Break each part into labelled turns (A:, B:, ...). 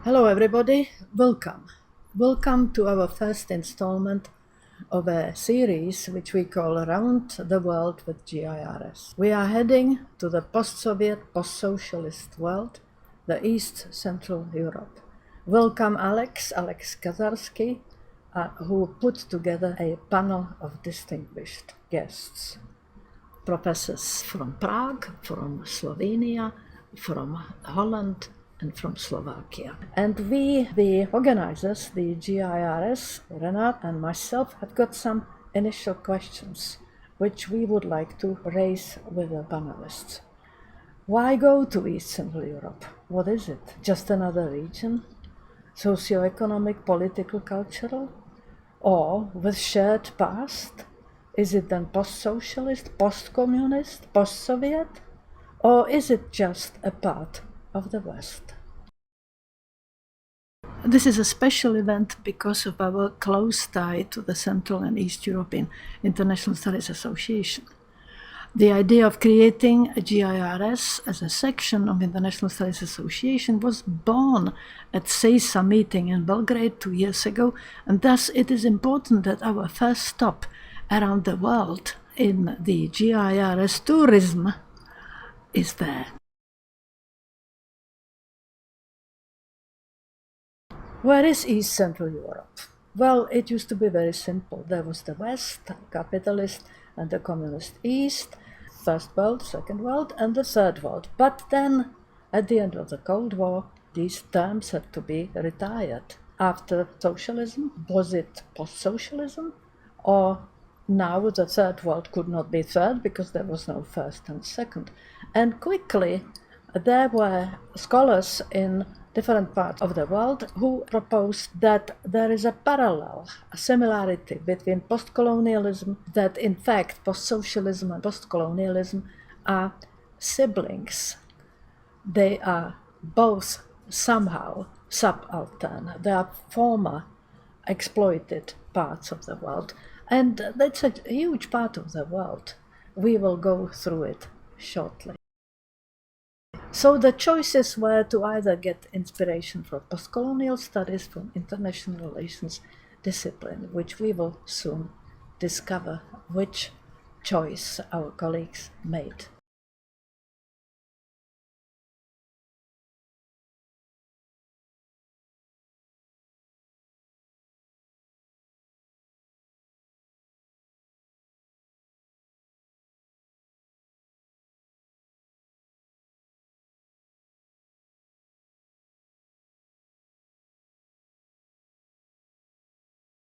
A: Hello everybody, welcome. Welcome to our first installment of a series which we call Around the World with GIRS. We are heading to the post-Soviet, post-socialist world, the East Central Europe. Welcome Alex Kazharski, who put together a panel of distinguished guests. Professors from Prague, from Slovenia, from Holland, and from Slovakia. And we, the organizers, the GIRS, Renat and myself, have got some initial questions which we would like to raise with the panelists. Why go to East Central Europe? What is it? Just another region? Socio-economic, political, cultural? Or with shared past? Is it then post-socialist, post-communist, post-Soviet? Or is it just a part of the West? This is a special event because of our close tie to the Central and East European International Studies Association. The idea of creating a GIRS as a section of International Studies Association was born at CESA meeting in Belgrade 2 years ago, and thus it is important that our first stop around the world in the GIRS tourism is there. Where is East Central Europe? Well, it used to be very simple. There was the West, capitalist, and the communist East, First World, Second World, and the Third World. But then, at the end of the Cold War, these terms had to be retired. After socialism, was it post-socialism? Or now the Third World could not be third because there was no first and second. And quickly, there were scholars in different parts of the world who proposed that there is a parallel, a similarity between post-colonialism, that in fact post-socialism and post-colonialism are siblings. They are both somehow subaltern. They are former exploited parts of the world. And that's a huge part of the world. We will go through it shortly. So the choices were to either get inspiration from post-colonial studies, from international relations discipline, which we will soon discover which choice our colleagues made.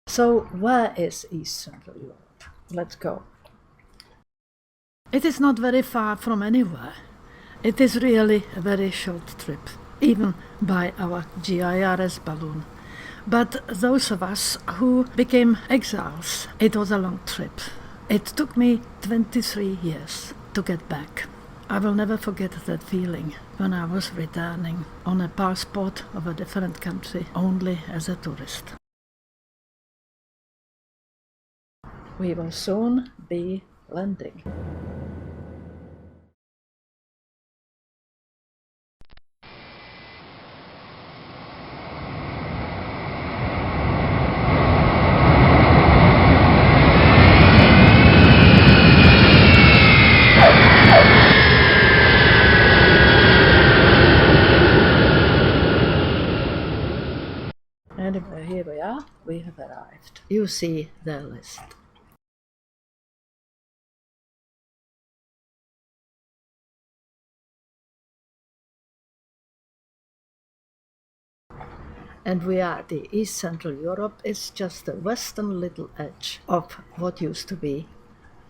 A: So where is East Central Europe? Let's go. It is not very far from anywhere. It is really a very short trip, even by our GIRS balloon. But those of us who became exiles, it was a long trip. It took me 23 years to get back. I will never forget that feeling when I was returning on a passport of a different country only as a tourist. We will soon be landing. Anyway, here we are, we have arrived. You see the list. And we are the East Central Europe is just the western little edge of what used to be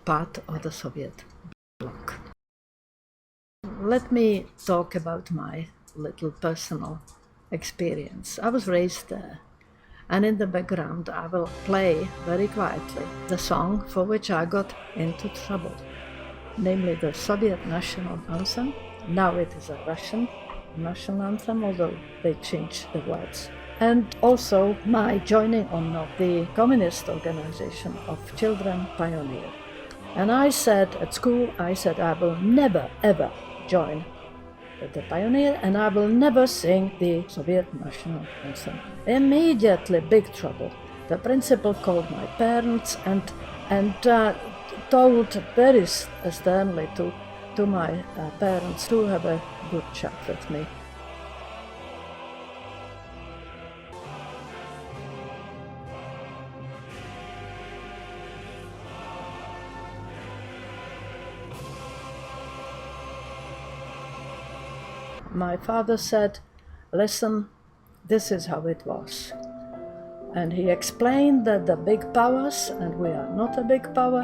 A: part of the Soviet bloc. Let me talk about my little personal experience. I was raised there, and in the background I will play very quietly the song for which I got into trouble, namely the Soviet national anthem. Now it is a Russian national anthem, although they changed the words. And also my joining on of the communist organization of children pioneer. And I said at school, I will never ever join the pioneer, and I will never sing the Soviet national anthem. Immediately, big trouble. The principal called my parents and told very sternly to my parents to have a good chat with me. My father said, "Listen, this is how it was." And he explained that the big powers, and we are not a big power,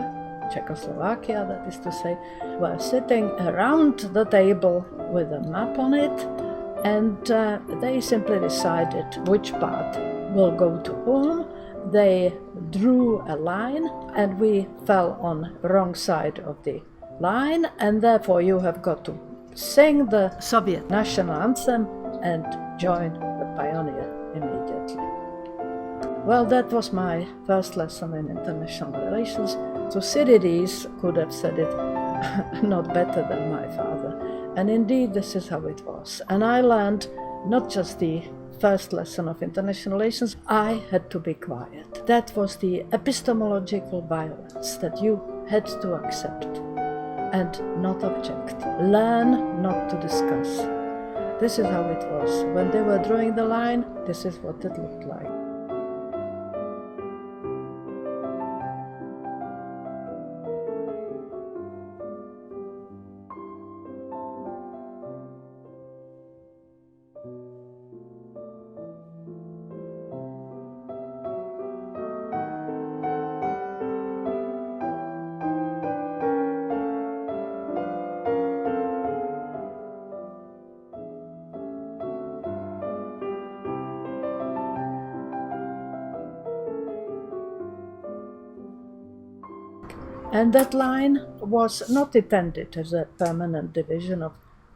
A: Czechoslovakia, that is to say, were sitting around the table with a map on it, and they simply decided which part will go to whom. They drew a line, and we fell on the wrong side of the line, and therefore you have got to sing the Soviet national anthem and join the pioneer immediately. Well, that was my first lesson in international relations. Thucydides could have said it not better than my father. And indeed, this is how it was. And I learned not just the first lesson of international relations, I had to be quiet. That was the epistemological violence that you had to accept and not object. Learn not to discuss. This is how it was. When they were drawing the line, this is what it looked like. And that line was not intended as a permanent division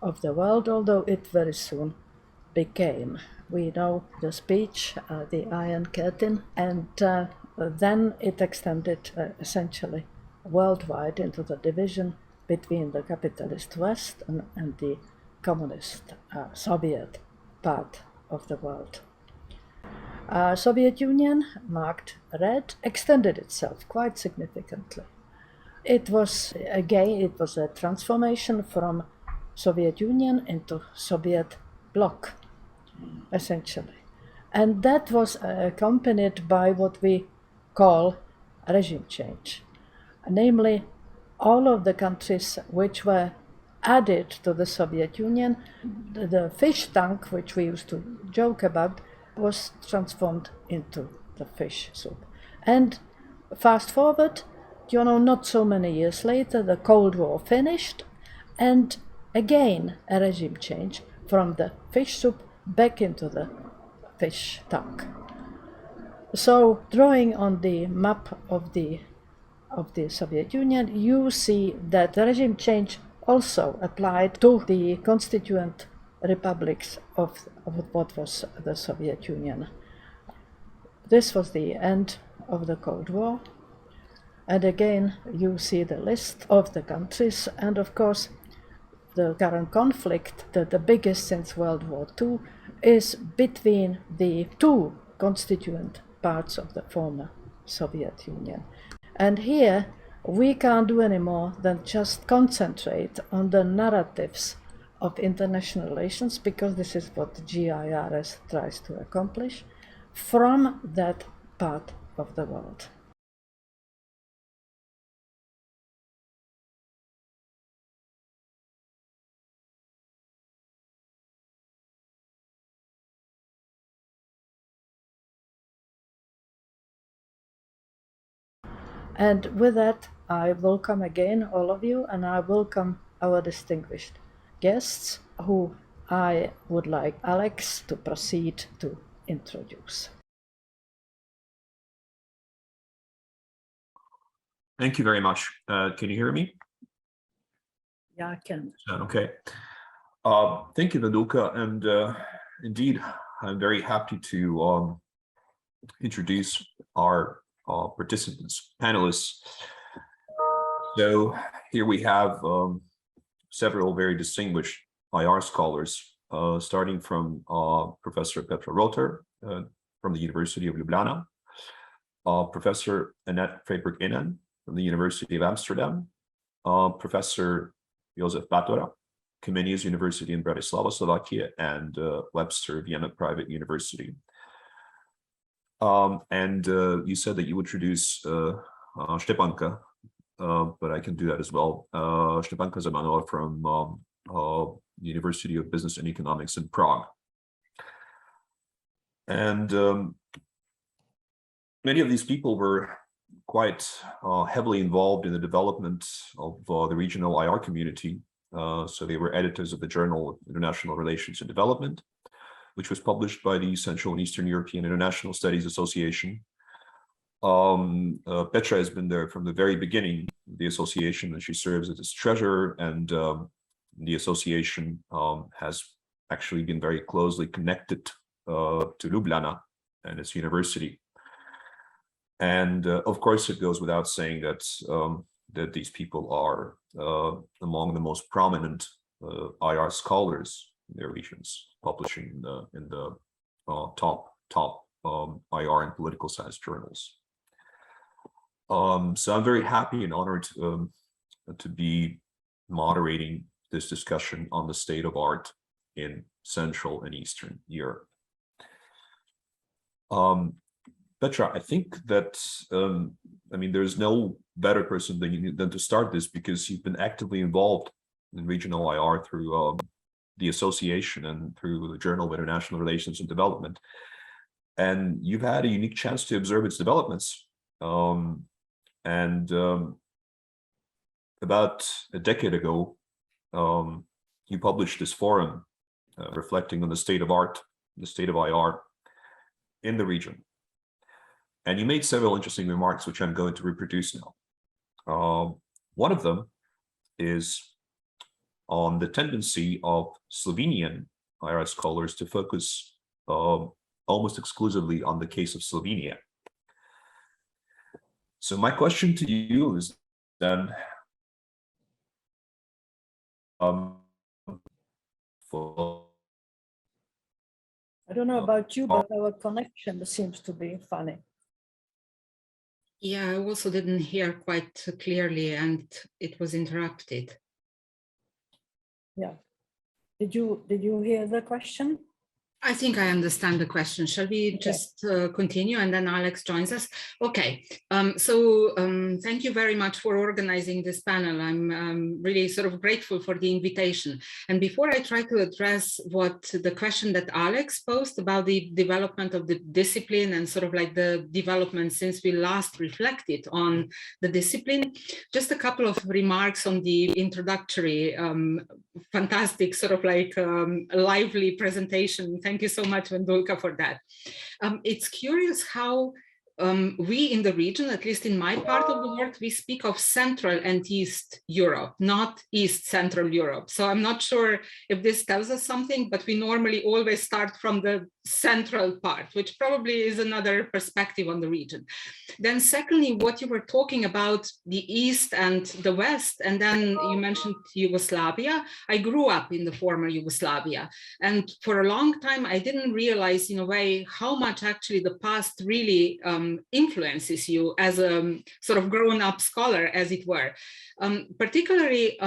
A: of the world, although it very soon became. We know the speech, the Iron Curtain, and then it extended essentially worldwide into the division between the capitalist West and the communist Soviet part of the world. Soviet Union, marked red, extended itself quite significantly. It was a transformation from Soviet Union into Soviet bloc, essentially. And that was accompanied by what we call regime change. Namely, all of the countries which were added to the Soviet Union, the fish tank, which we used to joke about, was transformed into the fish soup. And fast forward, not so many years later, the Cold War finished, and again a regime change from the fish soup back into the fish tank. So, drawing on the map of the Soviet Union, you see that the regime change also applied to the constituent republics of what was the Soviet Union. This was the end of the Cold War. And again, you see the list of the countries, and of course, the current conflict, the biggest since World War II, is between the two constituent parts of the former Soviet Union. And here, we can't do any more than just concentrate on the narratives of international relations, because this is what the GIRS tries to accomplish from that part of the world. And with that, I welcome again all of you, and I welcome our distinguished guests, who I would like Alex to proceed to introduce.
B: Thank you very much. Can you hear me?
A: Yeah, I can.
B: Okay. Thank you, Viduka, and indeed, I'm very happy to introduce our participants, panelists. So here we have several very distinguished IR scholars, starting from Professor Petra from the University of Ljubljana, Professor Annette Freyberg-Inan from the University of Amsterdam, Professor Jozef Batora, Comenius University in Bratislava, Slovakia, and Webster Vienna Private University. And you said that you would introduce Stepanka, but I can do that as well. Stepanka Zemanova from University of Business and Economics in Prague. And many of these people were quite heavily involved in the development of the regional IR community. So they were editors of the Journal of International Relations and Development, which was published by the Central and Eastern European International Studies Association. Petra has been there from the very beginning of the association, and she serves as its treasurer, and the association has actually been very closely connected to Ljubljana and its university. And of course, it goes without saying that that these people are among the most prominent IR scholars in their regions, publishing in the top IR and political science journals. So I'm very happy and honored to be moderating this discussion on the state of art in Central and Eastern Europe. Petra, I think that, I mean, there's no better person than to start this, because you've been actively involved in regional IR through the association and through the Journal of International Relations and Development. And you've had a unique chance to observe its developments. About a decade ago, you published this forum reflecting on the state of art, the state of IR in the region. And you made several interesting remarks, which I'm going to reproduce now. One of them is on the tendency of Slovenian IR scholars to focus almost exclusively on the case of Slovenia. So my question to you is then,
A: I don't know about you, but our connection seems to be funny.
C: Yeah, I also didn't hear quite clearly, and it was interrupted.
A: Yeah. Did you hear the question?
C: I think I understand the question. Shall we just continue, and then Alex joins us? Okay, thank you very much for organizing this panel. I'm really sort of grateful for the invitation. And before I try to address the question that Alex posed about the development of the discipline and sort of like the development since we last reflected on the discipline, just a couple of remarks on the introductory, fantastic sort of like lively presentation. Thank you so much, Vendulka, for that. It's curious how we in the region, at least in my part of the world, we speak of Central and East Europe, not East Central Europe. So I'm not sure if this tells us something, but we normally always start from the central part, which probably is another perspective on the region. Then secondly, what you were talking about, the East and the West, and then you mentioned Yugoslavia. I grew up in the former Yugoslavia, and for a long time, I didn't realize in a way how much actually the past really influences you as a sort of grown-up scholar, as it were. Particularly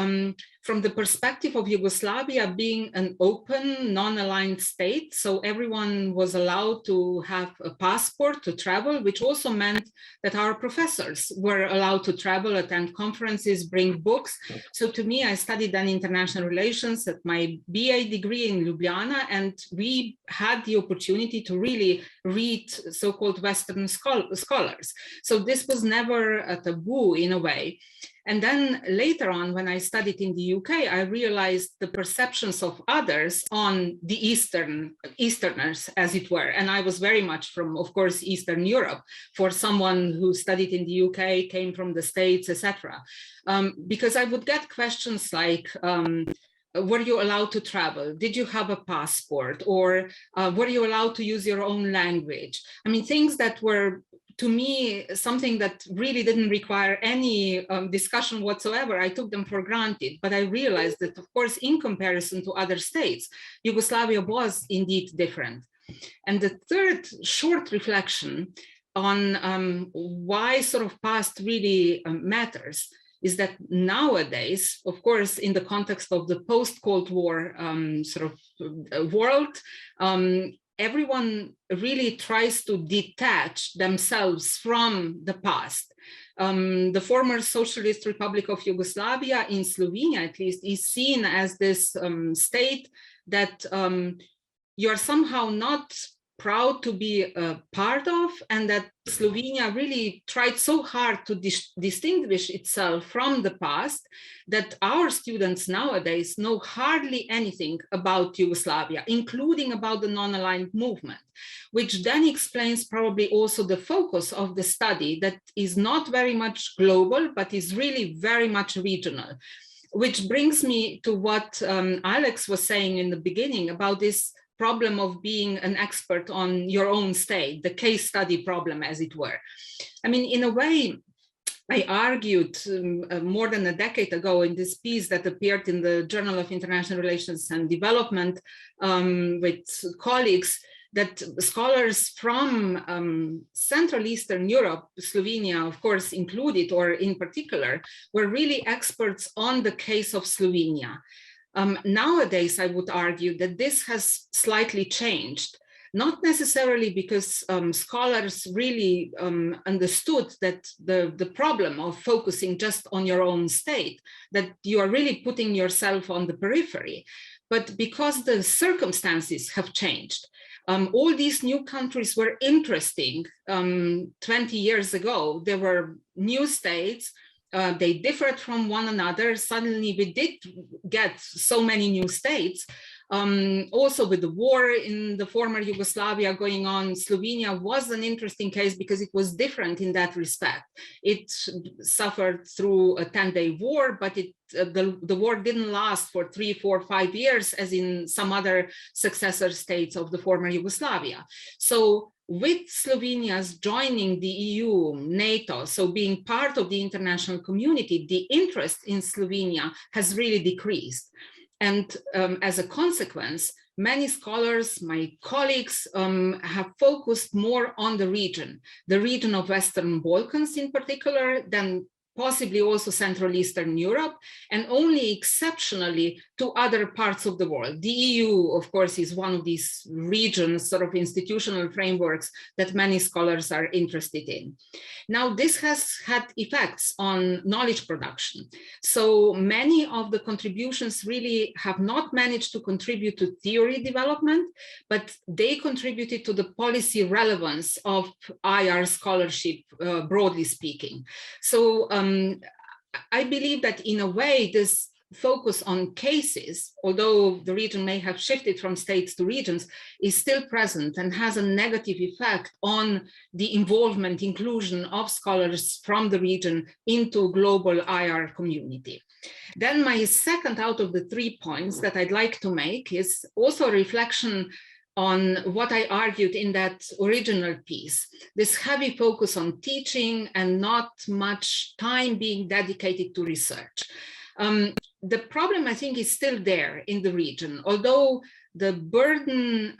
C: from the perspective of Yugoslavia being an open, non-aligned state. So everyone was allowed to have a passport to travel, which also meant that our professors were allowed to travel, attend conferences, bring books. So to me, I studied then international relations at my BA degree in Ljubljana, and we had the opportunity to really read so-called Western scholars. So this was never a taboo in a way. And then later on, when I studied in the UK, I realized the perceptions of others on the Easterners, as it were. And I was very much from, of course, Eastern Europe, for someone who studied in the UK, came from the States, etc. Because I would get questions like, were you allowed to travel? Did you have a passport? Or were you allowed to use your own language? I mean, things that were to me, something that really didn't require any discussion whatsoever. I took them for granted, but I realized that, of course, in comparison to other states, Yugoslavia was indeed different. And the third short reflection on why sort of past really matters is that nowadays, of course, in the context of the post-Cold War sort of world, everyone really tries to detach themselves from the past. The former Socialist Republic of Yugoslavia, in Slovenia at least, is seen as this state that you're somehow not proud to be a part of, and that Slovenia really tried so hard to distinguish itself from the past that our students nowadays know hardly anything about Yugoslavia, including about the non-aligned movement, which then explains probably also the focus of the study that is not very much global, but is really very much regional. Which brings me to what Alex was saying in the beginning about this problem of being an expert on your own state, the case study problem, as it were. I mean, in a way, I argued more than a decade ago in this piece that appeared in the Journal of International Relations and Development with colleagues, that scholars from Central Eastern Europe, Slovenia, of course, included, or in particular, were really experts on the case of Slovenia. Nowadays, I would argue that this has slightly changed, not necessarily because scholars really understood that the problem of focusing just on your own state, that you are really putting yourself on the periphery, but because the circumstances have changed. All these new countries were interesting 20 years ago. There were new states. They differed from one another. Suddenly we did get so many new states. Also with the war in the former Yugoslavia going on, Slovenia was an interesting case because it was different in that respect. It suffered through a 10-day war, but the war didn't last for 3, 4, 5 years as in some other successor states of the former Yugoslavia. So with Slovenia's joining the EU, NATO, so being part of the international community, the interest in Slovenia has really decreased. And as a consequence, many scholars, my colleagues, have focused more on the region of Western Balkans in particular, than possibly also Central Eastern Europe, and only exceptionally to other parts of the world. The EU, of course, is one of these regions, sort of institutional frameworks that many scholars are interested in. Now, this has had effects on knowledge production. So many of the contributions really have not managed to contribute to theory development, but they contributed to the policy relevance of IR scholarship, broadly speaking. So I believe that in a way, this focus on cases, although the region may have shifted from states to regions, is still present and has a negative effect on the involvement, inclusion of scholars from the region into global IR community. Then my second out of the 3 points that I'd like to make is also a reflection on what I argued in that original piece, this heavy focus on teaching and not much time being dedicated to research. The problem, I think, is still there in the region, although the burden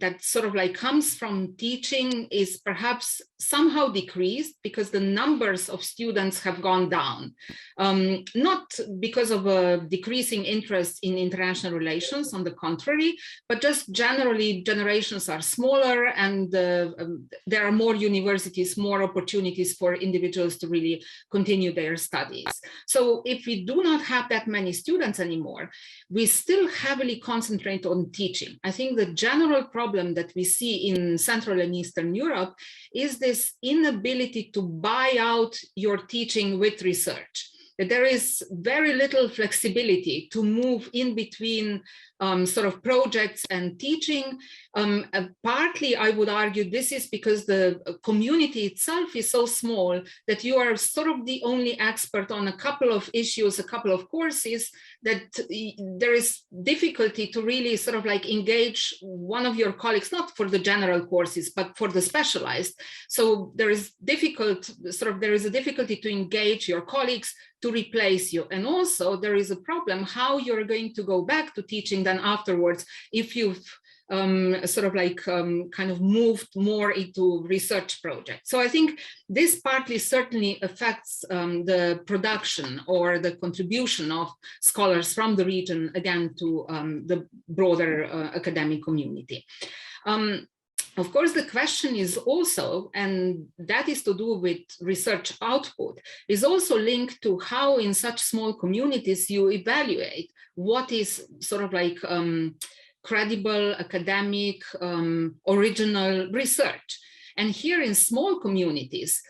C: that sort of like comes from teaching is perhaps somehow decreased because the numbers of students have gone down. Not because of a decreasing interest in international relations, on the contrary, but just generally generations are smaller and there are more universities, more opportunities for individuals to really continue their studies. So if we do not have that many students anymore, we still heavily concentrate on teaching. I think the general problem that we see in Central and Eastern Europe is this inability to buy out your teaching with research. There is very little flexibility to move in between sort of projects and teaching. Partly, I would argue this is because the community itself is so small that you are sort of the only expert on a couple of issues, a couple of courses, that there is difficulty to really sort of like engage one of your colleagues, not for the general courses, but for the specialized. So there is there is a difficulty to engage your colleagues to replace you. And also there is a problem how you're going to go back to teaching then afterwards if you've kind of moved more into research projects. So I think this partly certainly affects the production or the contribution of scholars from the region, again, to the broader academic community. Of course, the question is also, and that is to do with research output, is also linked to how in such small communities you evaluate what is sort of like credible, academic, original research. And here in small communities,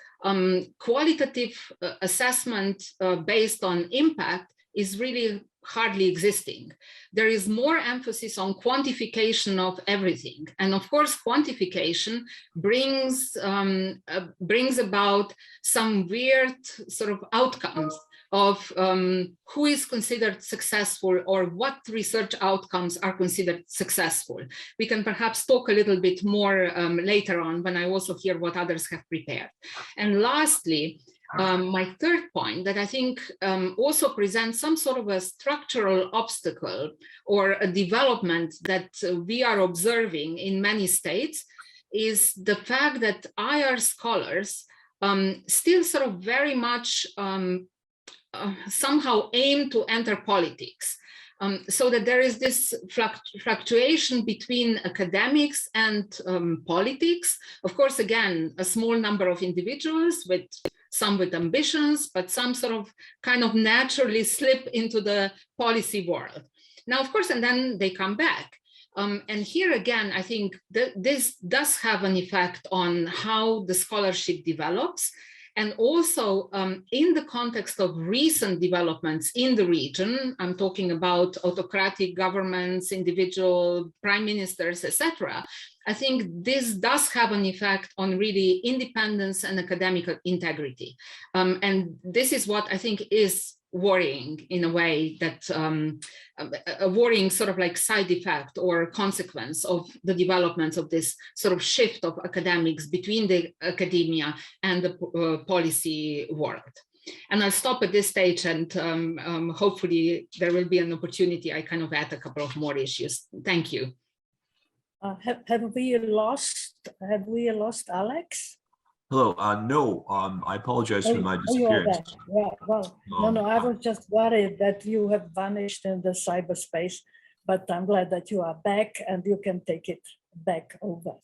C: qualitative assessment based on impact is really hardly existing. There is more emphasis on quantification of everything. And of course, quantification brings about some weird sort of outcomes of who is considered successful or what research outcomes are considered successful. We can perhaps talk a little bit more later on when I also hear what others have prepared. And lastly, my third point that I think also presents some sort of a structural obstacle or a development that we are observing in many states is the fact that IR scholars still sort of very much somehow aim to enter politics. So that there is this fluctuation between academics and politics. Of course, again, a small number of individuals with some with ambitions, but some sort of kind of naturally slip into the policy world. Now, of course, and then they come back. And here again, I think that this does have an effect on how the scholarship develops. And also in the context of recent developments in the region, I'm talking about autocratic governments, individual prime ministers, etc. I think this does have an effect on really independence and academic integrity. And this is what I think is worrying in a way, that a worrying sort of like side effect or consequence of the developments of this sort of shift of academics between the academia and the policy world. And I'll stop at this stage, and hopefully there will be an opportunity. I kind of add a couple of more issues. Thank you.
A: Have we lost Alex?
B: Hello. No, I apologize for my disappearance.
A: Yeah, well, no, I was just worried that you have vanished in the cyberspace, but I'm glad that you are back and you can take it back over.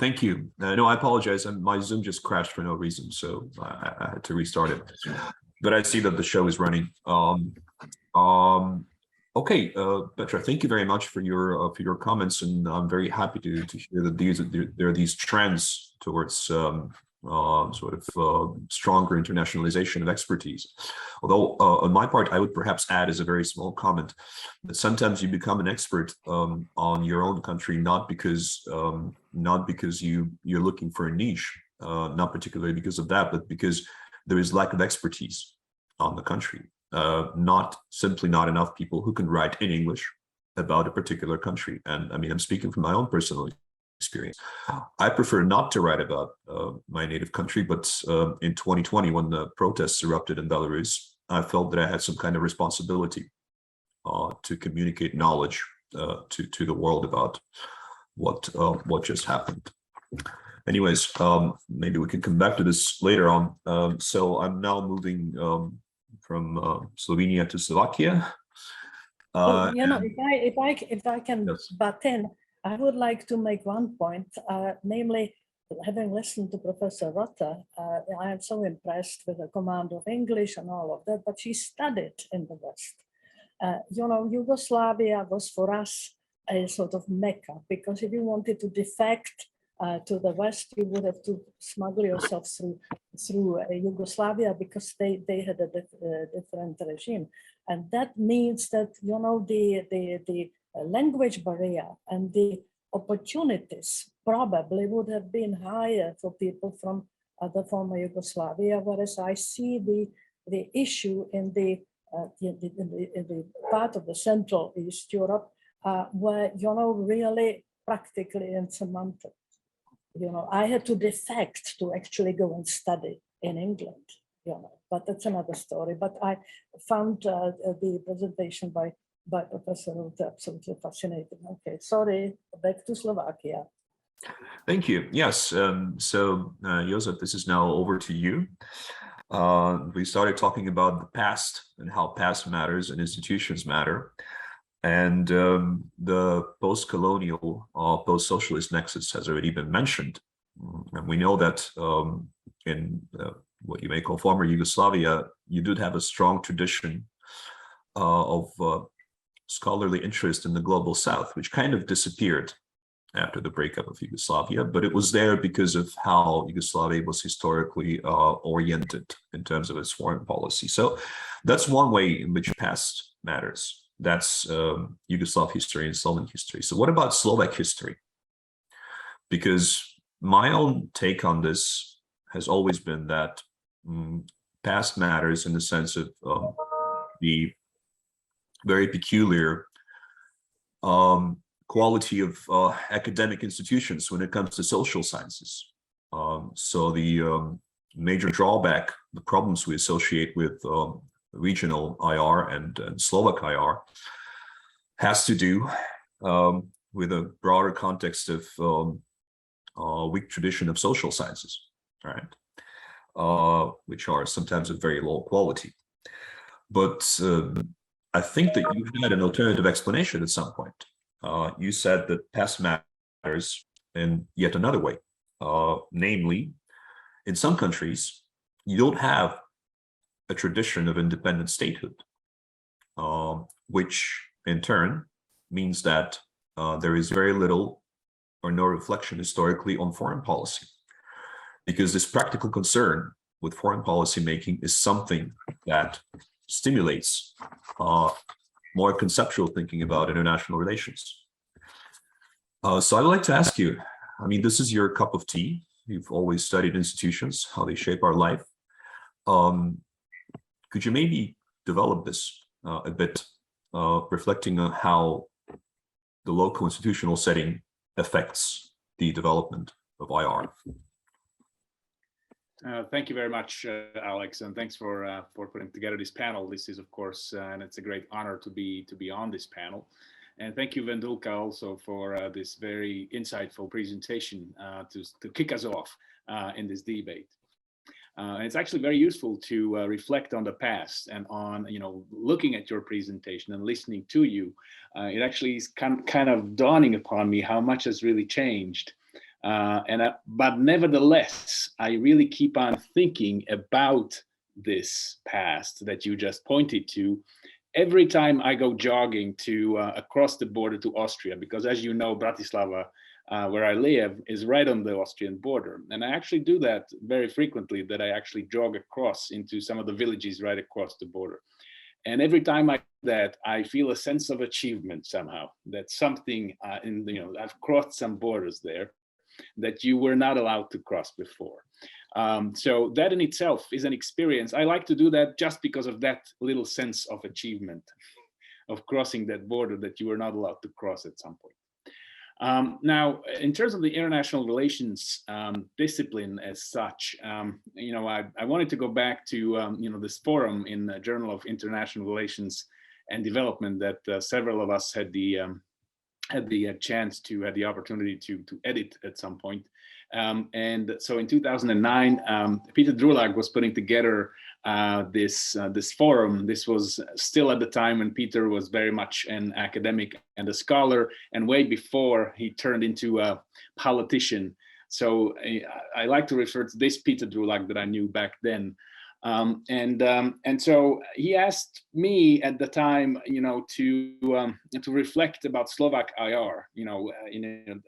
B: Thank you. No, I apologize. My Zoom just crashed for no reason, so I had to restart it. But I see that the show is running. Okay, Petra, thank you very much for your comments, and I'm very happy to hear that there are these trends towards stronger internationalization of expertise. Although on my part, I would perhaps add as a very small comment that sometimes you become an expert on your own country not because you're looking for a niche, not particularly because of that, but because there is lack of expertise on the country. Simply not enough people who can write in English about a particular country. And I mean, I'm speaking from my own personal experience. I prefer not to write about my native country, but in 2020, when the protests erupted in Belarus, I felt that I had some kind of responsibility to communicate knowledge to the world about what just happened. Anyways, maybe we can come back to this later on. So I'm now moving from Slovenia to Slovakia.
A: If I can
B: Yes.
A: butt in, I would like to make one point, namely, having listened to Professor Rota, I am so impressed with the command of English and all of that, but she studied in the West. Yugoslavia was for us a sort of mecca, because if you wanted to defect to the West, you would have to smuggle yourself through Yugoslavia, because they had a different regime. And that means that, the language barrier and the opportunities probably would have been higher for people from the former Yugoslavia, whereas I see the issue in the part of the Central East Europe where, really practically insurmountable. I had to defect to actually go and study in England, but that's another story. But I found the presentation by Professor Ruth absolutely fascinating. Okay, sorry, back to Slovakia.
B: Thank you. Yes, so Jozef, this is now over to you. We started talking about the past and how past matters and institutions matter. And the post-colonial, post-socialist nexus has already been mentioned. And we know that in what you may call former Yugoslavia, you did have a strong tradition of scholarly interest in the global South, which kind of disappeared after the breakup of Yugoslavia, but it was there because of how Yugoslavia was historically oriented in terms of its foreign policy. So that's one way in which past matters. That's Yugoslav history and Slovak history. So what about Slovak history? Because my own take on this has always been that past matters in the sense of the very peculiar quality of academic institutions when it comes to social sciences. So the major drawback, the problems we associate with regional IR and Slovak IR has to do with a broader context of weak tradition of social sciences, right? Which are sometimes of very low quality. But I think that you had an alternative explanation at some point. You said that past matters in yet another way, namely, in some countries, you don't have a tradition of independent statehood, which in turn means that there is very little or no reflection historically on foreign policy, because this practical concern with foreign policy making is something that stimulates more conceptual thinking about international relations. So I would like to ask you, I mean, this is your cup of tea. You've always studied institutions, how they shape our life. Could you maybe develop this a bit, reflecting on how the local institutional setting affects the development of IR?
D: Thank you very much, Alex, and thanks for putting together this panel. This is, of course, and it's a great honor to be on this panel. And thank you, Vendulka, also for this very insightful presentation to kick us off in this debate. And it's actually very useful to reflect on the past and on, looking at your presentation and listening to you. It actually is kind of dawning upon me how much has really changed. But nevertheless, I really keep on thinking about this past that you just pointed to every time I go jogging to across the border to Austria, because as you know, Bratislava, where I live, is right on the Austrian border. And I actually do that very frequently, that I actually jog across into some of the villages right across the border. And every time I do that, I feel a sense of achievement somehow, that something, I've crossed some borders there that you were not allowed to cross before. So that in itself is an experience. I like to do that just because of that little sense of achievement of crossing that border that you were not allowed to cross at some point. Now, in terms of the international relations discipline as such, I wanted to go back to this forum in the Journal of International Relations and Development that several of us had the chance to have the opportunity to edit at some point. And so in 2009, Peter Drulag was putting together this forum. This was still at the time when Peter was very much an academic and a scholar, and way before he turned into a politician. So I like to refer to this Peter Drulag that I knew back then. And so he asked me at the time, to reflect about Slovak IR.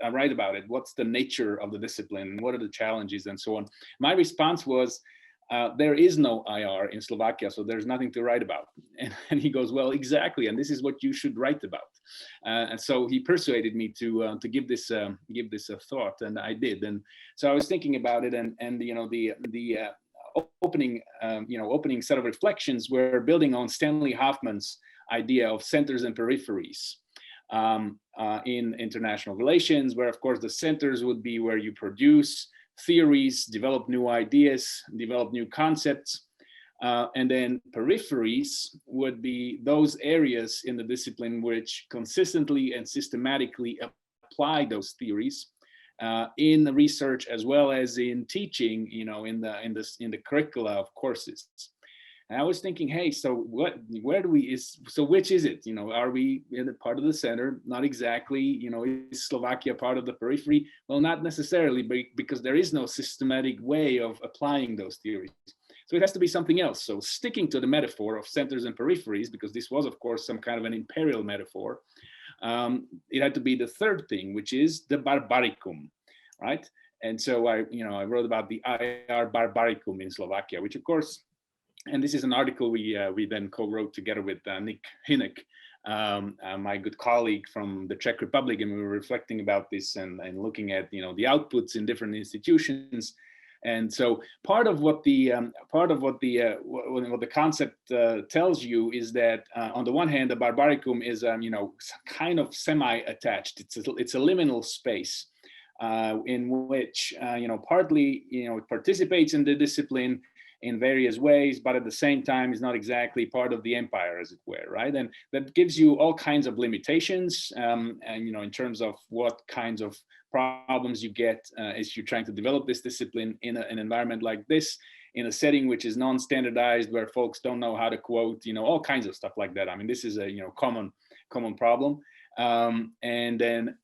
D: I write about it. What's the nature of the discipline? What are the challenges, and so on? My response was, there is no IR in Slovakia, so there's nothing to write about. And he goes, well, exactly, and this is what you should write about. And so he persuaded me to give this a thought, and I did. And so I was thinking about it, and the opening opening set of reflections were building on Stanley Hoffman's idea of centers and peripheries in international relations, where of course the centers would be where you produce theories, develop new ideas, develop new concepts, and then peripheries would be those areas in the discipline which consistently and systematically apply those theories in the research as well as in teaching, in the curricula of courses. And I was thinking, hey, so which is it? Are we in the part of the center? Not exactly. Is Slovakia part of the periphery? Well, not necessarily, because there is no systematic way of applying those theories. So it has to be something else. So sticking to the metaphor of centers and peripheries, because this was, of course, some kind of an imperial metaphor, it had to be the third thing, which is the barbaricum, right? And so I wrote about the IR barbaricum in Slovakia, which of course, and this is an article we then co-wrote together with Nick Hinek, my good colleague from the Czech Republic, and we were reflecting about this and looking at the outputs in different institutions. And so part of what the concept tells you is that on the one hand, the barbaricum is kind of semi-attached. It's a liminal space in which partly it participates in the discipline in various ways, but at the same time is not exactly part of the empire, as it were, right? And that gives you all kinds of limitations, and in terms of what kinds of problems you get as you're trying to develop this discipline in an environment like this, in a setting which is non-standardized, where folks don't know how to quote, all kinds of stuff like that. I mean, this is a common problem, and then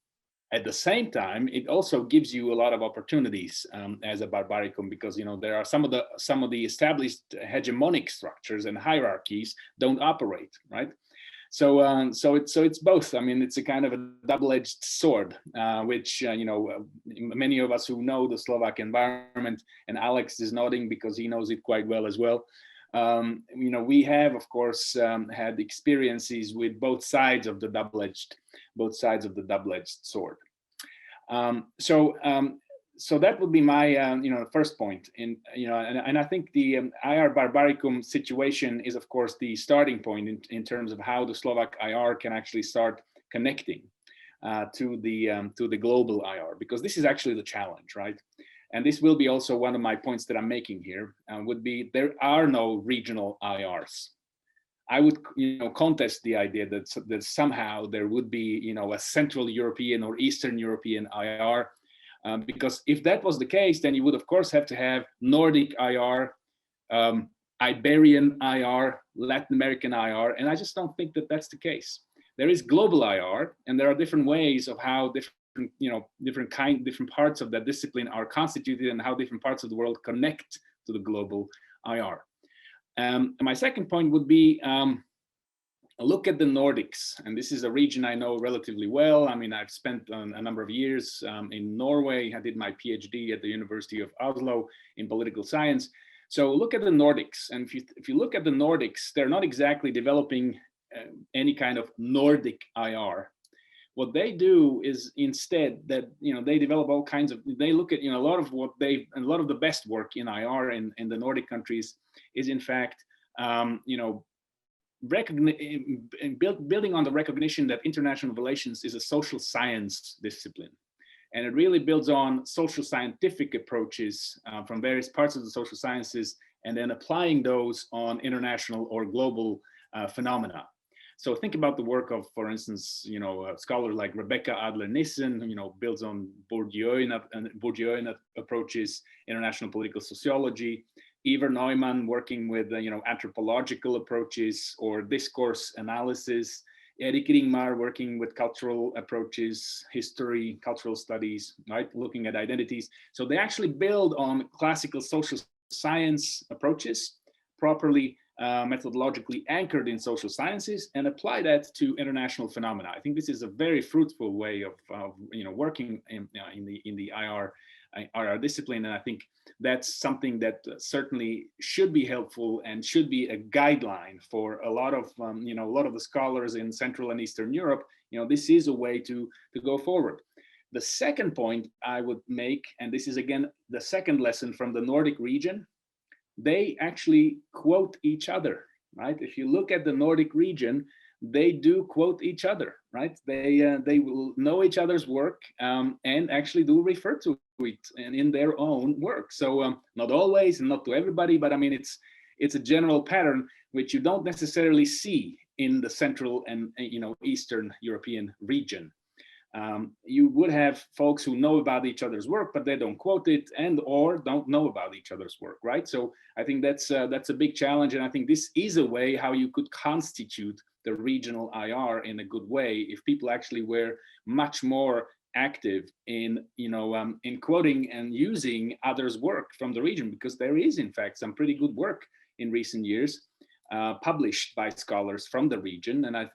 D: at the same time, it also gives you a lot of opportunities as a barbaricum, because there are some of the established hegemonic structures and hierarchies don't operate, right? So it's both. I mean, it's a kind of a double-edged sword, which many of us who know the Slovak environment, and Alex is nodding because he knows it quite well as well. We have, of course, had experiences with both sides of the double-edged sword. So that would be my first point. And I think the IR barbaricum situation is, of course, the starting point in terms of how the Slovak IR can actually start connecting to the global IR, because this is actually the challenge, right? And this will be also one of my points that I'm making here, would be there are no regional IRs. I would contest the idea that somehow there would be a Central European or Eastern European IR, because if that was the case, then you would of course have to have Nordic IR, Iberian IR, Latin American IR, and I just don't think that that's the case. There is global IR, and there are different ways of how different parts of that discipline are constituted, and how different parts of the world connect to the global IR. My second point would be look at the Nordics, and this is a region I know relatively well. I mean, I've spent a number of years in Norway. I did my PhD at the University of Oslo in political science. So look at the Nordics, and if you look at the Nordics, they're not exactly developing any kind of Nordic IR. What they do is instead that they develop all kinds of. They look at a lot of the best work in IR in the Nordic countries is in fact building on the recognition that international relations is a social science discipline, and it really builds on social scientific approaches from various parts of the social sciences, and then applying those on international or global phenomena. So think about the work of, for instance, scholars like Rebecca Adler-Nissen, builds on Bourdieuian approaches, international political sociology. Ivar Neumann working with anthropological approaches or discourse analysis. Erik Ringmar working with cultural approaches, history, cultural studies, right? Looking at identities. So they actually build on classical social science approaches, properly methodologically anchored in social sciences, and apply that to international phenomena. I think this is a very fruitful way of working in the IR IR discipline. And I think that's something that certainly should be helpful and should be a guideline for a lot of a lot of the scholars in Central and Eastern Europe. This is a way to go forward. The second point I would make, and this is again the second lesson from the Nordic region, they actually quote each other, right? If you look at the Nordic region, they do quote each other, right? They will know each other's work and actually do refer to it in their own work. So not always and not to everybody, but I mean, it's a general pattern which you don't necessarily see in the Central and Eastern European region. You would have folks who know about each other's work, but they don't quote it or don't know about each other's work, right? So I think that's a big challenge, and I think this is a way how you could constitute the regional IR in a good way if people actually were much more active in in quoting and using others' work from the region, because there is in fact some pretty good work in recent years published by scholars from the region, and I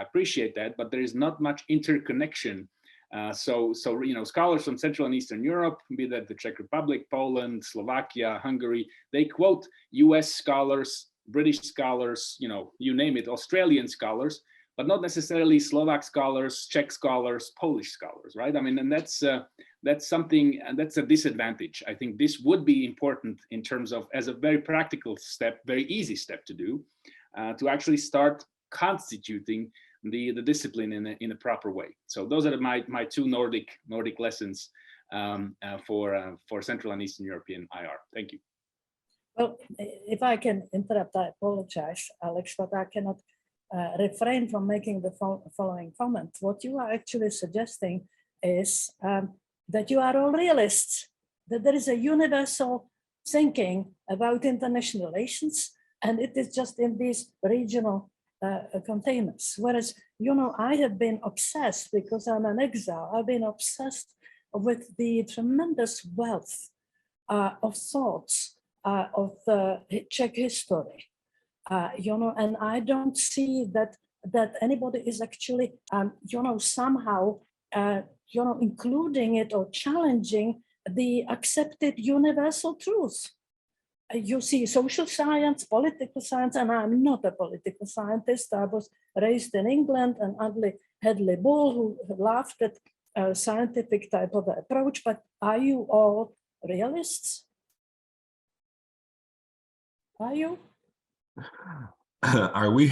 D: appreciate that, but there is not much interconnection. So scholars from Central and Eastern Europe, be that the Czech Republic, Poland, Slovakia, Hungary, they quote US scholars, British scholars, you name it, Australian scholars, but not necessarily Slovak scholars, Czech scholars, Polish scholars, right? I mean, and that's something, and that's a disadvantage. I think this would be important in terms of, as a very practical step, very easy step to do, to actually start constituting the discipline in a proper way. So those are my two Nordic lessons for Central and Eastern European IR. Thank you.
A: Well, if I can interrupt, I apologize, Alex, but I cannot refrain from making the following comment. What you are actually suggesting is that you are all realists, that there is a universal thinking about international relations, and it is just in these regional containers. Whereas, I have been obsessed, because I'm an exile, I've been obsessed with the tremendous wealth of thoughts of the Czech history. And I don't see that anybody is actually, somehow, including it or challenging the accepted universal truth. You see social science, political science, and I'm not a political scientist. I was raised in England and under Hadley Bull, who laughed at a scientific type of approach. But are you all realists? Are you?
B: Are we?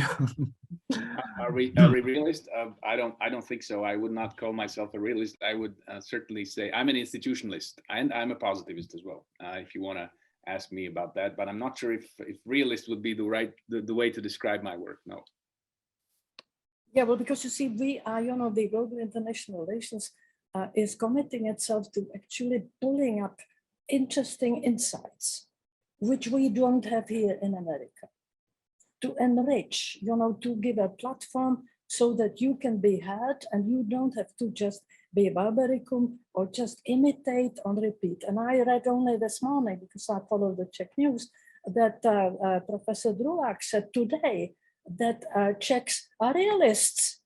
D: Are we realist? I don't think so. I would not call myself a realist. I would certainly say I'm an institutionalist, and I'm a positivist as well. If you want to ask me about that, but I'm not sure if realist would be the way to describe my work. No.
A: Yeah, well, because you see, we are, the global international relations is committing itself to actually pulling up interesting insights, which we don't have here in America, to enrich, to give a platform so that you can be heard and you don't have to just be barbaricum or just imitate and repeat. And I read only this morning, because I follow the Czech news, that Professor Drulák said today that Czechs are realists.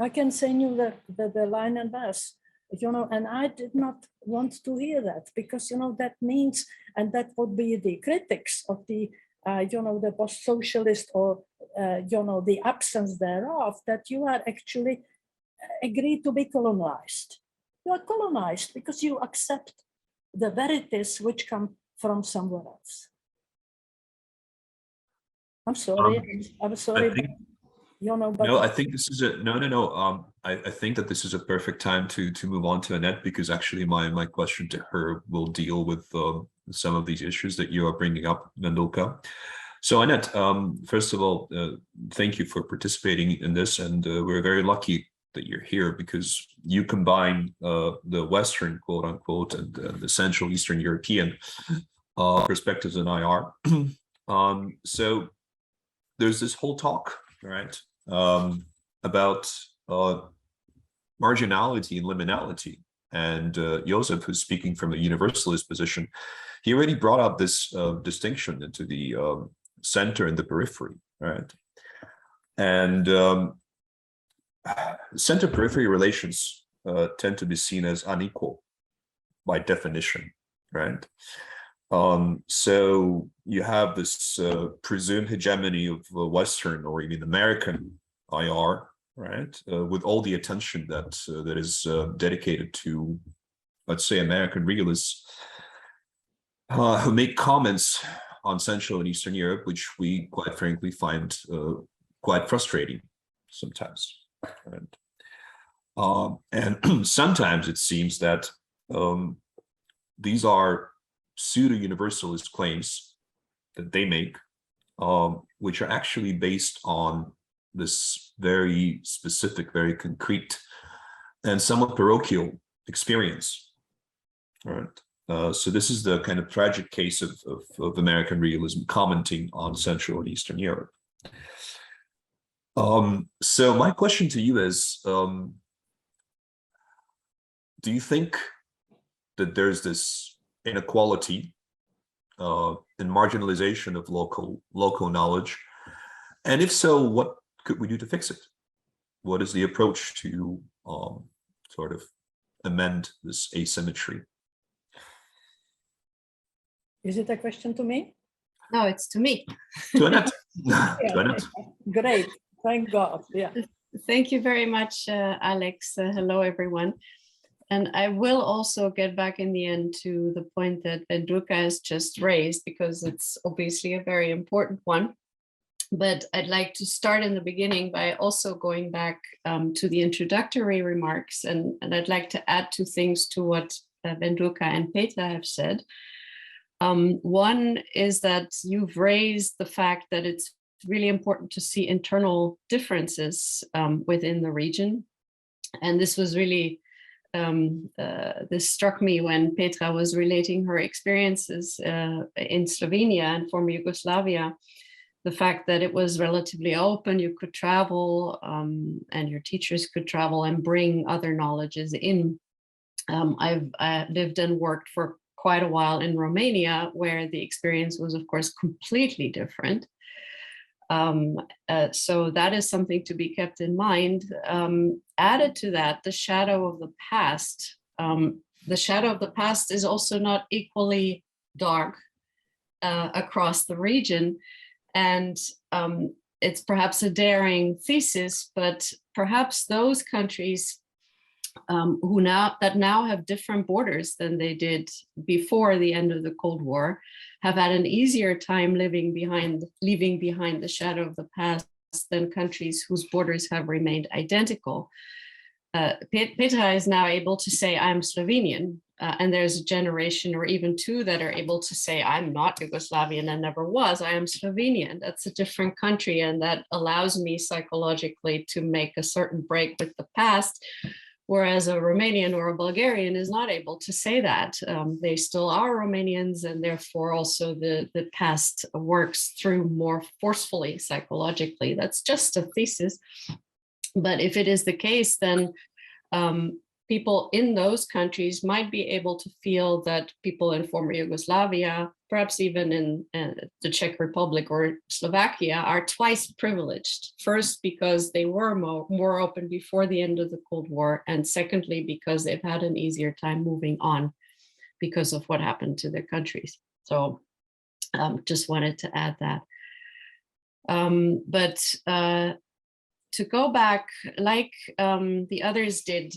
A: I can send you the line and verse. And I did not want to hear that, because, that means, and that would be the critics of the, the post-socialist or, the absence thereof, that you are actually agreed to be colonized. You are colonized because you accept the verities which come from somewhere else. I'm sorry. I'm sorry. But,
B: no, I think this is no. I think that this is a perfect time to move on to Annette, because actually my question to her will deal with some of these issues that you are bringing up, Vendulka. So Annette, first of all, thank you for participating in this, and we're very lucky that you're here, because you combine the Western, quote unquote, and the Central Eastern European perspectives in IR. So there's this whole talk, right, about marginality and liminality. And Jozef, who's speaking from a universalist position, he already brought up this distinction into the center and the periphery, right? And center-periphery relations tend to be seen as unequal by definition, right? So you have this presumed hegemony of Western or even American IR, right? With all the attention that that is dedicated to, let's say, American realists who make comments on Central and Eastern Europe, which we quite frankly find quite frustrating sometimes. Right? And sometimes it seems that these are pseudo-universalist claims that they make, which are actually based on this very specific, very concrete, and somewhat parochial experience. Right. So this is the kind of tragic case of American realism commenting on Central and Eastern Europe. So my question to you is, do you think that there's this inequality and marginalization of local knowledge? And if so, what could we do to fix it? What is the approach to sort of amend this asymmetry?
A: Is it a question to me?
E: No, it's to me.
B: To Annette.
A: Yeah.
B: To Annette.
A: Great, thank God. Yeah.
E: Thank you very much, Alex. Hello, everyone. And I will also get back in the end to the point that Vendulka has just raised, because it's obviously a very important one. But I'd like to start in the beginning by also going back to the introductory remarks. And I'd like to add two things to what Vendulka and Petra have said. One is that you've raised the fact that it's really important to see internal differences within the region. And this was really, this struck me when Petra was relating her experiences in Slovenia and former Yugoslavia. The fact that it was relatively open, you could travel and your teachers could travel and bring other knowledges in. I've lived and worked for quite a while in Romania, where the experience was, of course, completely different. So that is something to be kept in mind. Added to that, the shadow of the past. The shadow of the past is also not equally dark across the region. And it's perhaps a daring thesis, but perhaps those countries who now have different borders than they did before the end of the Cold War have had an easier time leaving behind the shadow of the past than countries whose borders have remained identical. Petra is now able to say, I'm Slovenian, and there's a generation or even two that are able to say, I'm not Yugoslavian and never was, I am Slovenian. That's a different country, and that allows me psychologically to make a certain break with the past, whereas a Romanian or a Bulgarian is not able to say that. They still are Romanians, and therefore also the past works through more forcefully psychologically. That's just a thesis. But if it is the case, then people in those countries might be able to feel that people in former Yugoslavia, perhaps even in the Czech Republic or Slovakia, are twice privileged. First, because they were more open before the end of the Cold War, and secondly, because they've had an easier time moving on because of what happened to their countries. So just wanted to add that. To go back, like the others did,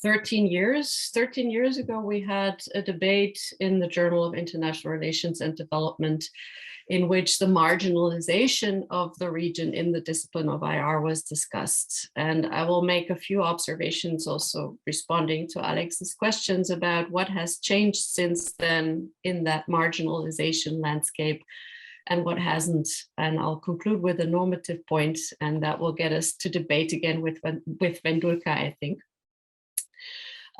E: 13 years ago, we had a debate in the Journal of International Relations and Development in which the marginalization of the region in the discipline of IR was discussed. And I will make a few observations also responding to Alex's questions about what has changed since then in that marginalization landscape and what hasn't. And I'll conclude with a normative point, and that will get us to debate again with Vendulka, I think.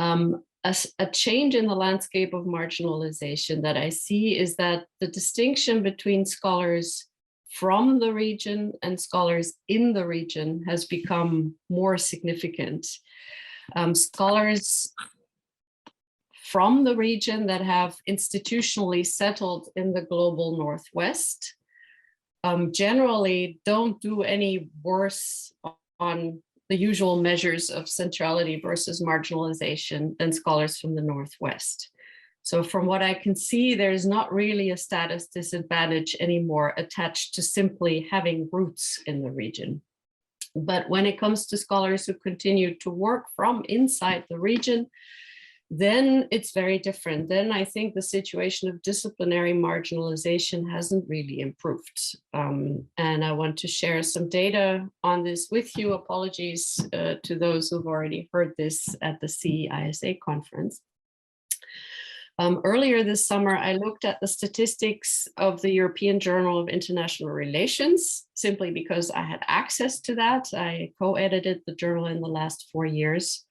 E: A change in the landscape of marginalization that I see is that the distinction between scholars from the region and scholars in the region has become more significant. Scholars from the region that have institutionally settled in the global Northwest generally don't do any worse on the usual measures of centrality versus marginalization than scholars from the Northwest. So from what I can see, there's not really a status disadvantage anymore attached to simply having roots in the region. But when it comes to scholars who continue to work from inside the region, then it's very different. Then I think the situation of disciplinary marginalization hasn't really improved. And I want to share some data on this with you. Apologies to those who've already heard this at the CEISA conference. Earlier this summer, I looked at the statistics of the European Journal of International Relations, simply because I had access to that. I co-edited the journal in the last 4 years.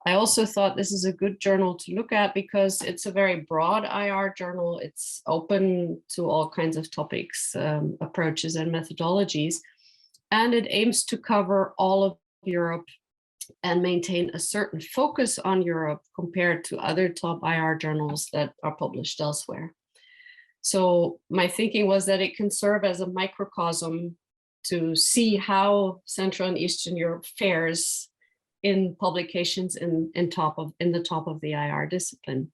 E: I also thought this is a good journal to look at because it's a very broad IR journal. It's open to all kinds of topics, approaches, and methodologies. And it aims to cover all of Europe and maintain a certain focus on Europe compared to other top IR journals that are published elsewhere. So my thinking was that it can serve as a microcosm to see how Central and Eastern Europe fares in publications in the top of the IR discipline.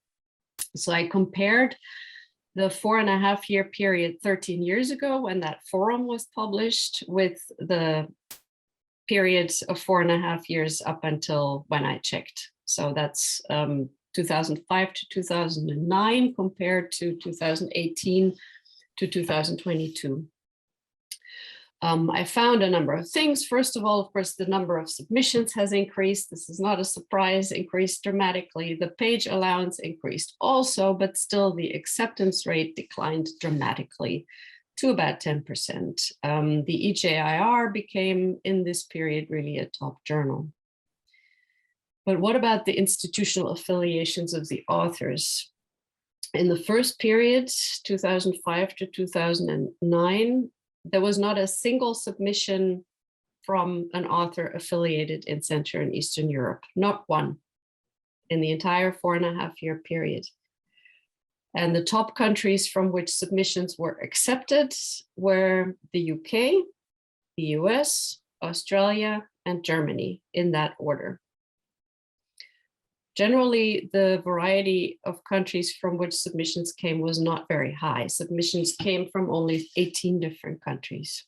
E: So I compared the 4.5-year period 13 years ago when that forum was published with the periods of 4.5 years up until when I checked. So that's 2005 to 2009 compared to 2018 to 2022. I found a number of things. First of all, of course, the number of submissions has increased. This is not a surprise, increased dramatically. The page allowance increased also, but still the acceptance rate declined dramatically to about 10%. The EJIR became, in this period, really a top journal. But what about the institutional affiliations of the authors? In the first period, 2005 to 2009, there was not a single submission from an author affiliated in Central and Eastern Europe, not one, in the entire 4.5-year period. And the top countries from which submissions were accepted were the UK, the US, Australia, and Germany, in that order. Generally, the variety of countries from which submissions came was not very high. Submissions came from only 18 different countries.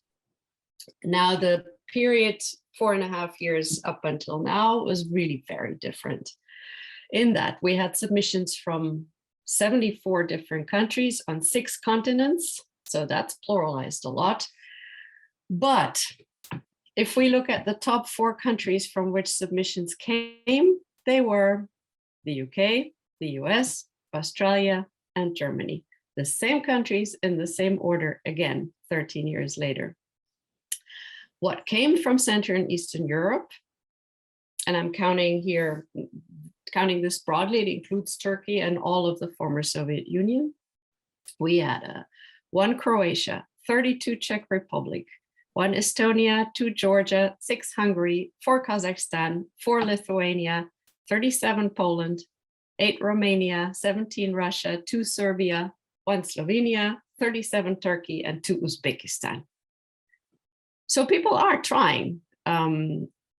E: Now, the period 4.5 years up until now was really very different, in that we had submissions from 74 different countries on 6 continents. So that's pluralized a lot. But if we look at the top 4 countries from which submissions came, they were the UK, the US, Australia, and Germany. The same countries in the same order again, 13 years later. What came from Central and Eastern Europe, and I'm counting this broadly, it includes Turkey and all of the former Soviet Union. We had 1 Croatia, 32 Czech Republic, 1 Estonia, 2 Georgia, 6 Hungary, 4 Kazakhstan, 4 Lithuania, 37 Poland, 8 Romania, 17 Russia, 2 Serbia, 1 Slovenia, 37 Turkey, and 2 Uzbekistan. So people are trying,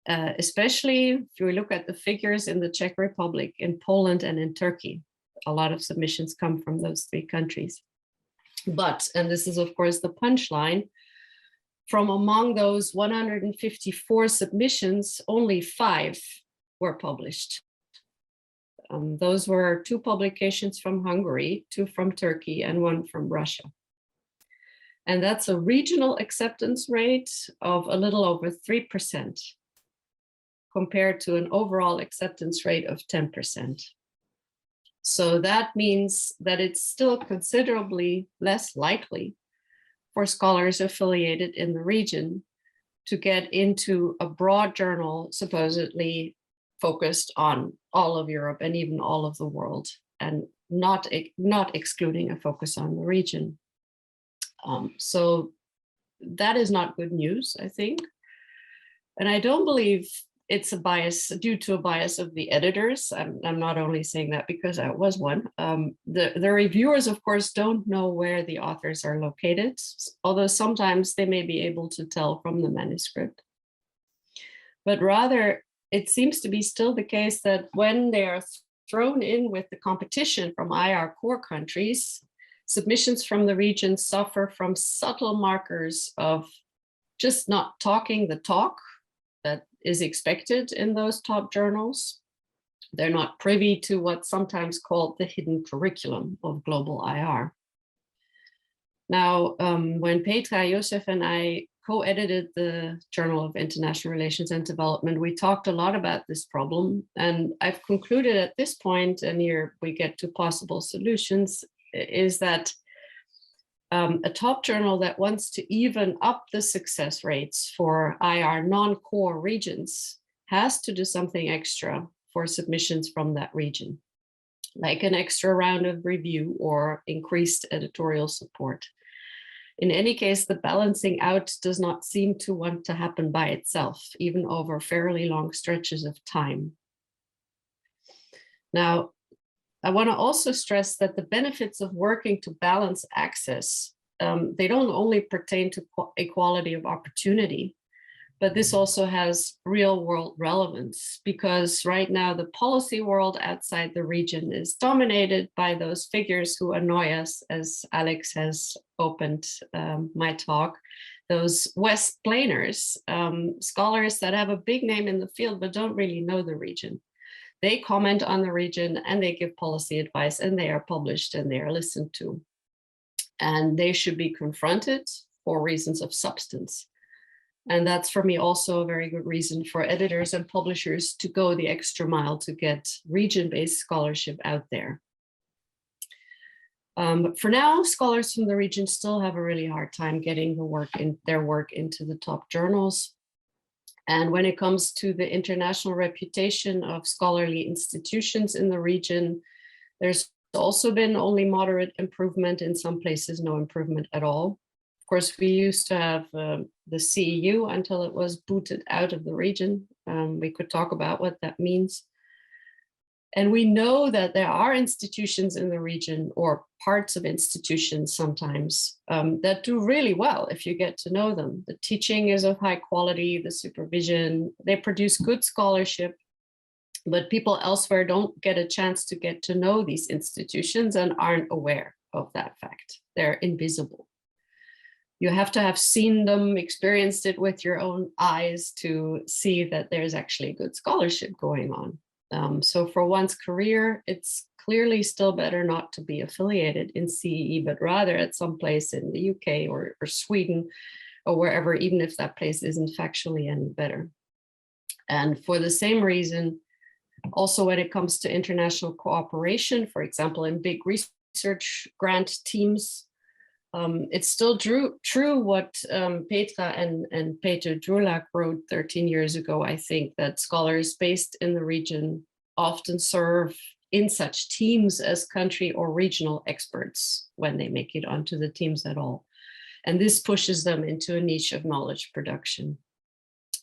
E: especially if we look at the figures in the Czech Republic, in Poland, and in Turkey. A lot of submissions come from those 3 countries. But, and this is of course the punchline, from among those 154 submissions, only 5 were published. Those were 2 publications from Hungary, 2 from Turkey, and 1 from Russia. And that's a regional acceptance rate of a little over 3% compared to an overall acceptance rate of 10%. So that means that it's still considerably less likely for scholars affiliated in the region to get into a broad journal supposedly focused on all of Europe and even all of the world, and not excluding a focus on the region. So that is not good news, I think. And I don't believe it's a bias due to a bias of the editors. I'm not only saying that because I was one. The reviewers, of course, don't know where the authors are located, although sometimes they may be able to tell from the manuscript. but rather it seems to be still the case that when they are thrown in with the competition from IR core countries, submissions from the region suffer from subtle markers of just not talking the talk that is expected in those top journals. They're not privy to what's sometimes called the hidden curriculum of global IR. Now, when Petra, Jozef, and I co-edited the Journal of International Relations and Development, we talked a lot about this problem. And I've concluded at this point, and here we get to possible solutions, is that a top journal that wants to even up the success rates for IR non-core regions has to do something extra for submissions from that region, like an extra round of review or increased editorial support. In any case, the balancing out does not seem to want to happen by itself, even over fairly long stretches of time. Now, I want to also stress that the benefits of working to balance access, they don't only pertain to equality of opportunity, but this also has real world relevance, because right now the policy world outside the region is dominated by those figures who annoy us, as Alex has opened my talk, those West-planers, scholars that have a big name in the field but don't really know the region. They comment on the region and they give policy advice, and they are published and they are listened to. And they should be confronted for reasons of substance. And that's for me also a very good reason for editors and publishers to go the extra mile to get region-based scholarship out there. For now, scholars from the region still have a really hard time getting their work into the top journals. And when it comes to the international reputation of scholarly institutions in the region, there's also been only moderate improvement, in some places no improvement at all. Of course, we used to have the CEU until it was booted out of the region. We could talk about what that means. And we know that there are institutions in the region, or parts of institutions sometimes, that do really well if you get to know them. The teaching is of high quality, the supervision, they produce good scholarship, but people elsewhere don't get a chance to get to know these institutions and aren't aware of that fact. They're invisible. You have to have seen them, experienced it with your own eyes to see that there's actually good scholarship going on. So for one's career, it's clearly still better not to be affiliated in CEE, but rather at some place in the UK or Sweden or wherever, even if that place isn't factually any better. And for the same reason, also when it comes to international cooperation, for example, in big research grant teams, it's still true what Petra and Peter Drulak wrote 13 years ago, I think, that scholars based in the region often serve in such teams as country or regional experts when they make it onto the teams at all. And this pushes them into a niche of knowledge production.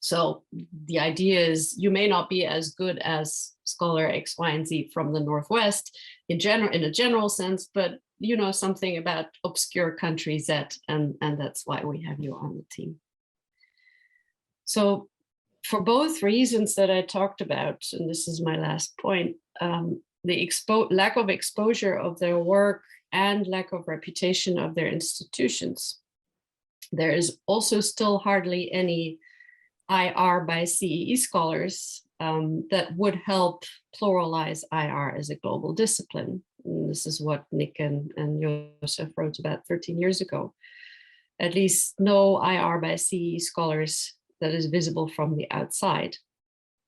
E: So the idea is you may not be as good as scholar X, Y, and Z from the Northwest in a general sense, but you know something about obscure country Z, and that's why we have you on the team. So for both reasons that I talked about, and this is my last point, the lack of exposure of their work and lack of reputation of their institutions, there is also still hardly any IR by CEE scholars that would help pluralize IR as a global discipline. And this is what Nick and Jozef wrote about 13 years ago. At least no IR by CEE scholars that is visible from the outside.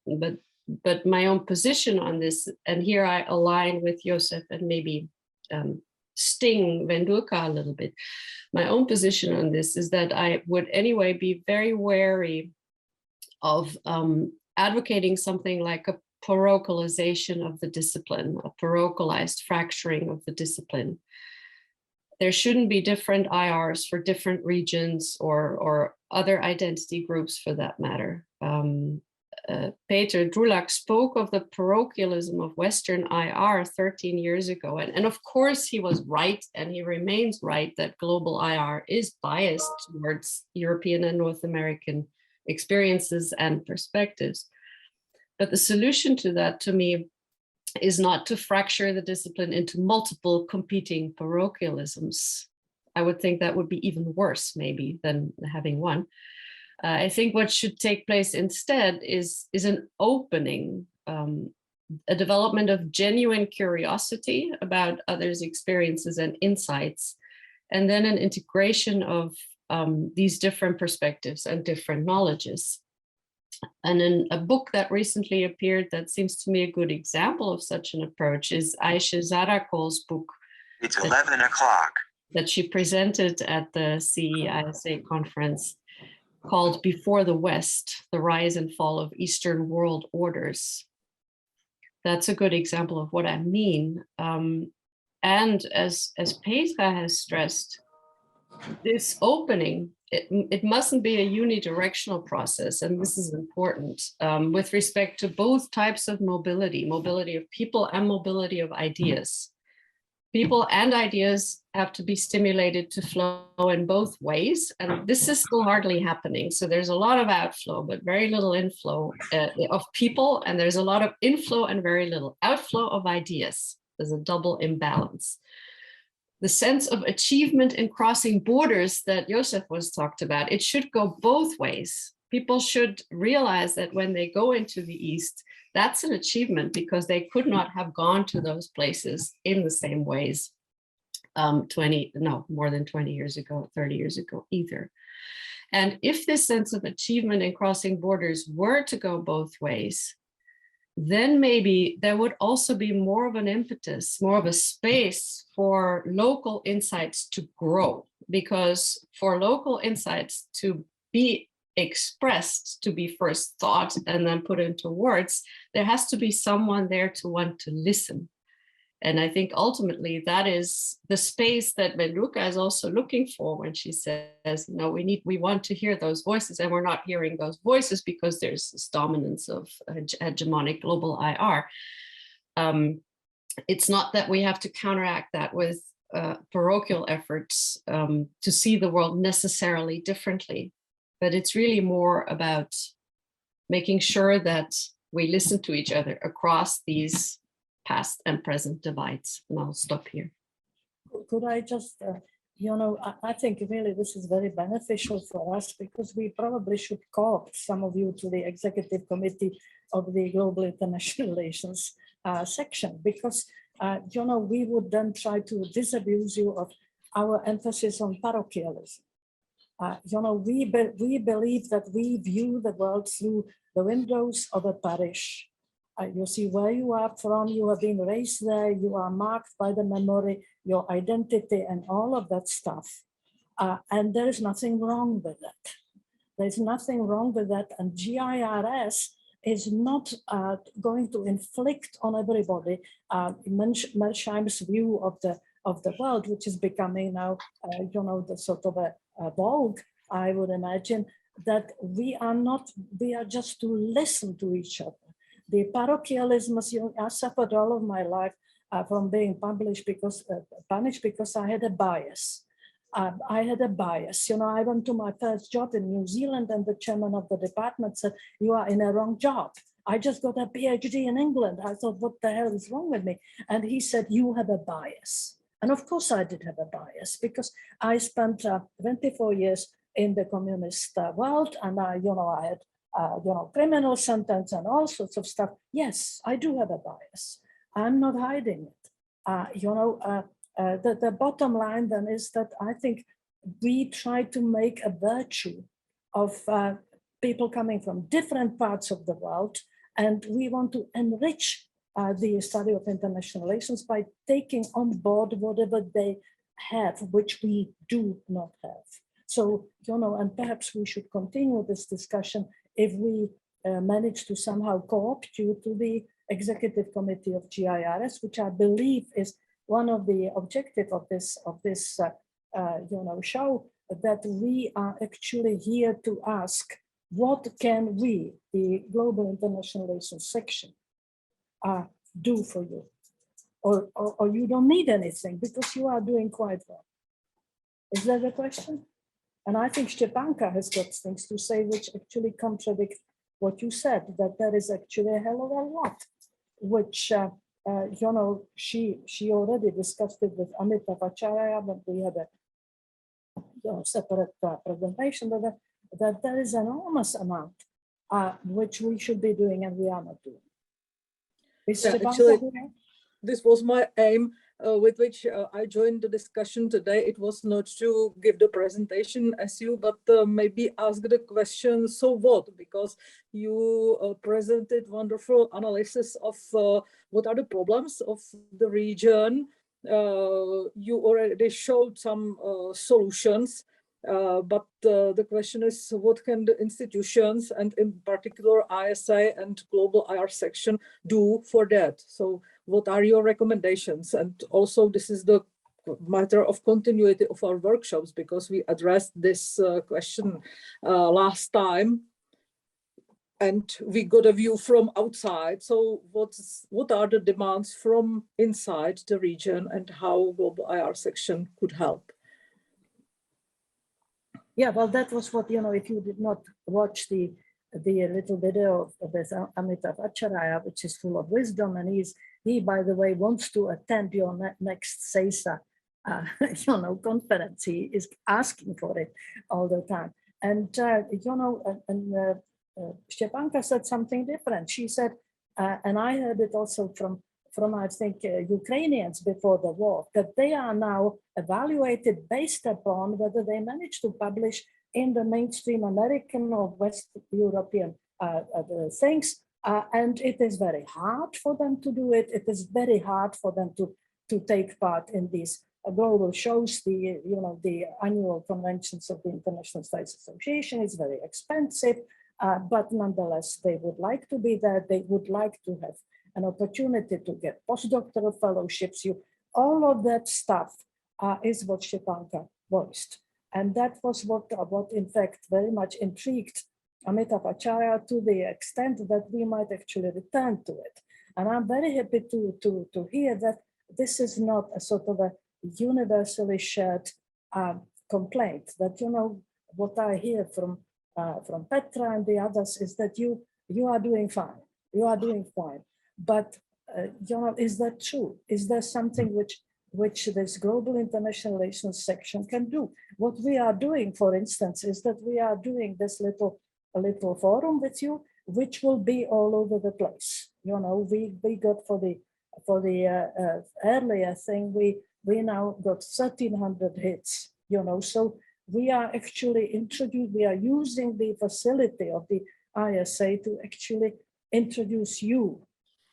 E: But my own position on this, and here I align with Jozef and maybe sting Vendulka a little bit. My own position on this is that I would anyway be very wary of advocating something like a parochialization of the discipline, a parochialized fracturing of the discipline. There shouldn't be different IRs for different regions or other identity groups for that matter. Peter Drulak spoke of the parochialism of Western IR 13 years ago. And of course he was right, and he remains right, that global IR is biased towards European and North American experiences and perspectives. But the solution to that, to me, is not to fracture the discipline into multiple competing parochialisms. I would think that would be even worse, maybe, than having one. I think what should take place instead is an opening, a development of genuine curiosity about others' experiences and insights, and then an integration of these different perspectives and different knowledges. And in a book that recently appeared that seems to me a good example of such an approach is Aisha Zarakol's book.
F: It's 11 o'clock.
E: That she presented at the CEISA conference, called Before the West, The Rise and Fall of Eastern World Orders. That's a good example of what I mean. And as Petra has stressed, this opening, it mustn't be a unidirectional process, and this is important with respect to both types of mobility of people and mobility of ideas. People and ideas have to be stimulated to flow in both ways, and this is still hardly happening. So there's a lot of outflow, but very little inflow of people, and there's a lot of inflow and very little outflow of ideas. There's a double imbalance. The sense of achievement in crossing borders that Jozef was talked about, it should go both ways. People should realize that when they go into the East, that's an achievement because they could not have gone to those places in the same ways more than 20 years ago, 30 years ago either. And if this sense of achievement in crossing borders were to go both ways, then maybe there would also be more of an impetus, more of a space for local insights to grow, because for local insights to be expressed, to be first thought and then put into words, there has to be someone there to want to listen. And I think ultimately that is the space that Vendulka is also looking for when she says, no, we want to hear those voices, and we're not hearing those voices because there's this dominance of hegemonic global IR. It's not that we have to counteract that with parochial efforts to see the world necessarily differently, but it's really more about making sure that we listen to each other across these past and present divides. And I'll stop here.
A: Could I just, I think really this is very beneficial for us, because we probably should co-opt some of you to the executive committee of the Global International Relations section, because, we would then try to disabuse you of our emphasis on parochialism. We believe that we view the world through the windows of a parish. You see where you are from, you have been raised there, you are marked by the memory, your identity, and all of that stuff. And there is nothing wrong with that. There's nothing wrong with that. And GIRS is not going to inflict on everybody Mersheim's view of the world, which is becoming now, the sort of a vogue, I would imagine, that we are just to listen to each other. The parochialism, I suffered all of my life from being punished because I had a bias. I went to my first job in New Zealand, and the chairman of the department said, "You are in a wrong job. I just got a PhD in England." I thought, what the hell is wrong with me? And he said, "You have a bias." And of course I did have a bias, because I spent 24 years in the communist world, and I had criminal sentence and all sorts of stuff. Yes, I do have a bias. I'm not hiding it. The bottom line then is that I think we try to make a virtue of people coming from different parts of the world, and we want to enrich the study of international relations by taking on board whatever they have, which we do not have. So, and perhaps we should continue this discussion if we manage to somehow co-opt you to the executive committee of GIRS, which I believe is one of the objectives of this show, that we are actually here to ask, what can we, the Global International Relations section, do for you? Or you don't need anything because you are doing quite well. Is that the question? And I think Stepanka has got things to say which actually contradict what you said, that there is actually a hell of a lot, which, you know, she already discussed it with Amita Acharya when we had a separate presentation, that there is an enormous amount which we should be doing and we are not doing.
G: Actually, this was my aim with which I joined the discussion today. It was not to give the presentation as you, but maybe ask the question, so what? Because you presented wonderful analysis of what are the problems of the region. You already showed some solutions. But the question is, what can the institutions and in particular ISA and global IR section do for that? So what are your recommendations? And also this is the matter of continuity of our workshops, because we addressed this question last time and we got a view from outside. So what are the demands from inside the region and how global IR section could help?
A: Yeah, well, that was what, you know, if you did not watch the little video of this Amita Acharya, which is full of wisdom, and he, by the way, wants to attend your next CESA, you know, conference. He is asking for it all the time. And, you know, Stepanka said something different. She said, and I heard it also from I think, Ukrainians before the war, that they are now evaluated based upon whether they manage to publish in the mainstream American or West European things. And it is very hard for them to do it. It is very hard for them to take part in these global shows. The annual conventions of the International Studies Association is very expensive, but nonetheless, they would like to be there. They would like to have an opportunity to get postdoctoral fellowships. All of that stuff is what Stepanka voiced. And that was what in fact very much intrigued Amita Acharya, to the extent that we might actually return to it. And I'm very happy to hear that this is not a sort of a universally shared complaint, that, you know, what I hear from Petra and the others is that you are doing fine. You are doing fine. But you know, is that true? Is there something which this global international relations section can do? What we are doing, for instance, is that we are doing this little forum with you, which will be all over the place. You know, we got for the earlier thing, we now got 1,300 hits. You know, so we are actually we are using the facility of the ISA to actually introduce you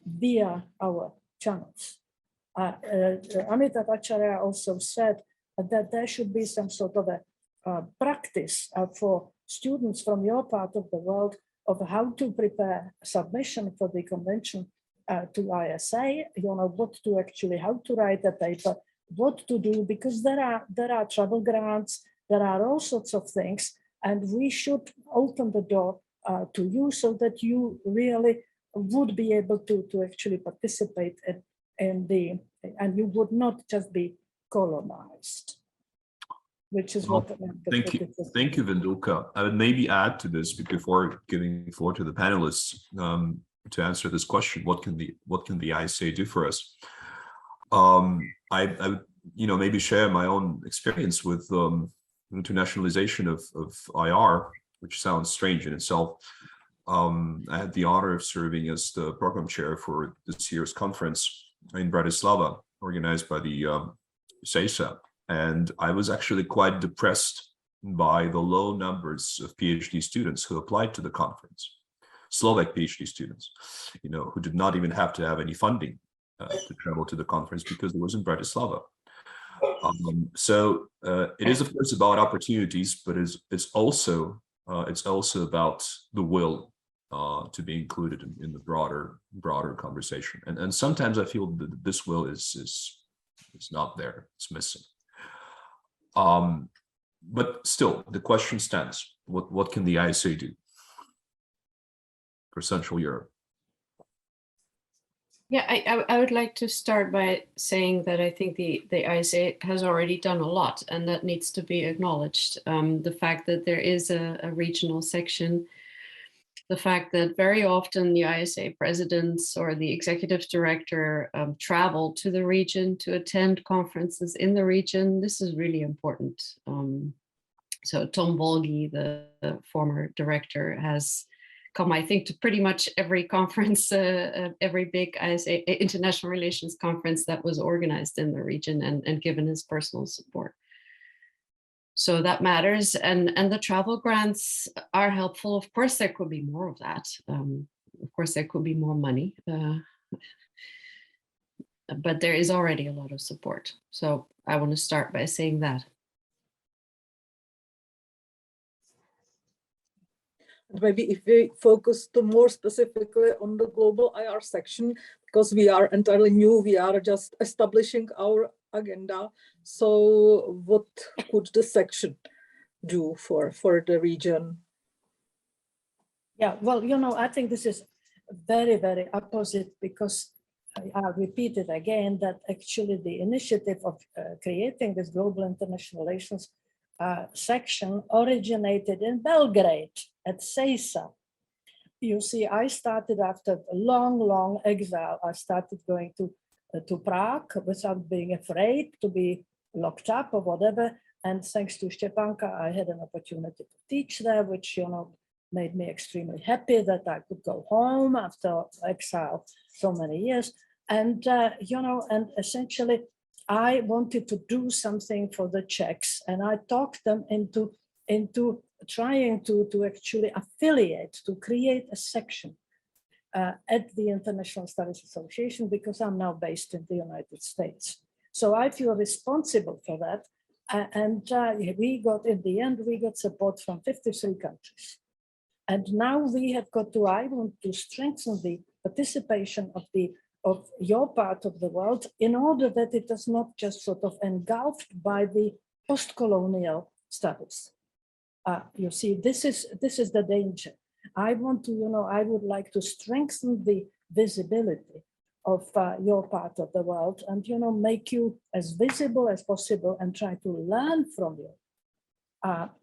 A: via our channels. Amita Acharya also said that there should be some sort of a practice for students from your part of the world of how to prepare submission for the convention to ISA, you know, how to write a paper, what to do, because there are travel grants, there are all sorts of things, and we should open the door to you so that you really would be able to actually participate and you would not just be colonized, which is what.
B: Thank you, Vendulka. I would maybe add to this before giving the floor to the panelists to answer this question: what can the ISA do for us? I would, you know, maybe share my own experience with internationalization of IR, which sounds strange in itself. I had the honor of serving as the program chair for this year's conference in Bratislava, organized by the CESA. And I was actually quite depressed by the low numbers of PhD students who applied to the conference. Slovak PhD students, you know, who did not even have to have any funding to travel to the conference because it was in Bratislava. So it is, of course, about opportunities, but it's also about the will to be included in the broader conversation. And sometimes I feel that this will is not there; it's missing. But still, the question stands: what can the ISA do for Central Europe?
E: Yeah, I would like to start by saying that I think the ISA has already done a lot, and that needs to be acknowledged. The fact that there is a regional section, the fact that very often the ISA presidents or the executive director travel to the region to attend conferences in the region. This is really important. So Tom Volgi, the former director, has come, I think, to pretty much every conference, every big ISA international relations conference that was organized in the region, and given his personal support. So that matters, and the travel grants are helpful. Of course, there could be more of that. Of course, there could be more money, but there is already a lot of support. So I want to start by saying that.
G: Maybe if we focus more specifically on the global IR section, because we are entirely new, we are just establishing our agenda. So what could the section do for the region?
A: Yeah, well, you know, I think this is very, very opposite, because I'll repeat it again, that actually the initiative of creating this global international relations section originated in Belgrade at CESA. You see, I started after a long, long exile. I started going to Prague without being afraid to be locked up or whatever. And thanks to Stepanka, I had an opportunity to teach there, which, you know, made me extremely happy that I could go home after exile so many years. And, you know, and essentially, I wanted to do something for the Czechs, and I talked them into trying to actually affiliate, to create a section at the International Studies Association, because I'm now based in the United States. So I feel responsible for that. And we got, in the end, we got support from 53 countries. And now we have got to, I want to strengthen the participation of your part of the world, in order that it is not just sort of engulfed by the post-colonial studies. You see, this is the danger. I want to, you know, I would like to strengthen the visibility of your part of the world, and, you know, make you as visible as possible and try to learn from you.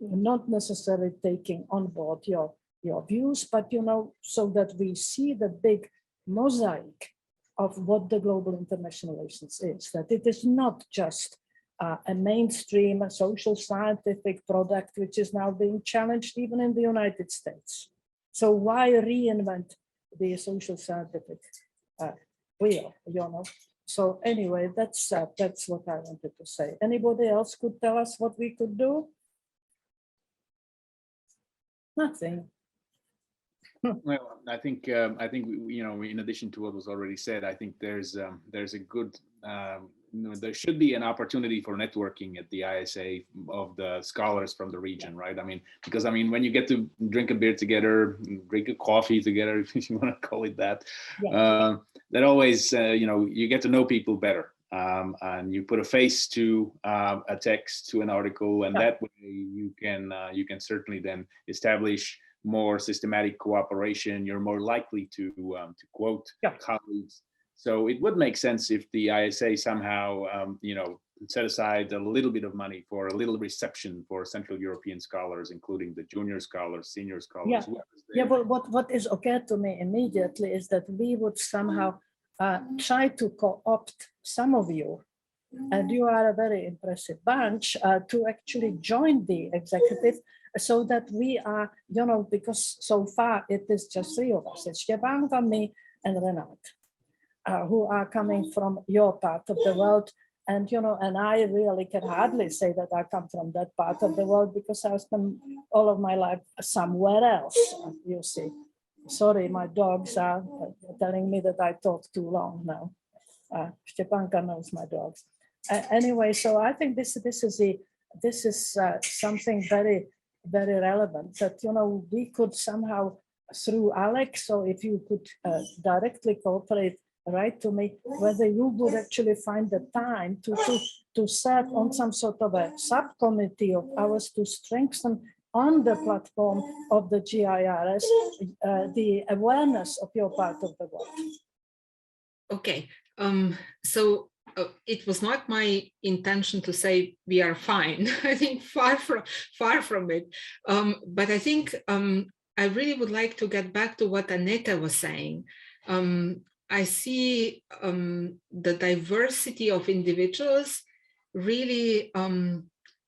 A: Not necessarily taking on board your views, but, you know, so that we see the big mosaic of what the global international relations is, that it is not just a mainstream social scientific product, which is now being challenged even in the United States. So why reinvent the social scientific wheel, you know? So anyway, that's what I wanted to say. Anybody else could tell us what we could do? Nothing.
D: Well, I think you know, in addition to what was already said, I think there's a good you know, there should be an opportunity for networking at the ISA of the scholars from the region, right? I mean, because I mean, when you get to drink a beer together, drink a coffee together, if you want to call it that, yeah. That always you know, you get to know people better, and you put a face to a text, to an article, and that way you can certainly then establish more systematic cooperation. You're more likely to quote colleagues. So it would make sense if the ISA somehow, you know, set aside a little bit of money for a little reception for Central European scholars, including the junior scholars, senior scholars.
A: Yeah. Well, what is occurred to me immediately is that we would somehow try to co-opt some of you, and you are a very impressive bunch, to actually join the executive, so that we are, you know, because so far it is just three of us. It's Stepanka, me, and Renate, who are coming from your part of the world. And, you know, and I really can hardly say that I come from that part of the world, because I spent all of my life somewhere else, you see. Sorry, my dogs are telling me that I talk too long now. Stepanka knows my dogs. Anyway, so I think this is something very, very relevant, that, you know, we could somehow, through Alex, so if you could directly cooperate, write to me whether you would actually find the time to serve on some sort of a subcommittee of ours to strengthen on the platform of the GIRS the awareness of your part of the world.
C: Okay, so it was not my intention to say we are fine. I think far from it. But I think I really would like to get back to what Annette was saying. I see the diversity of individuals really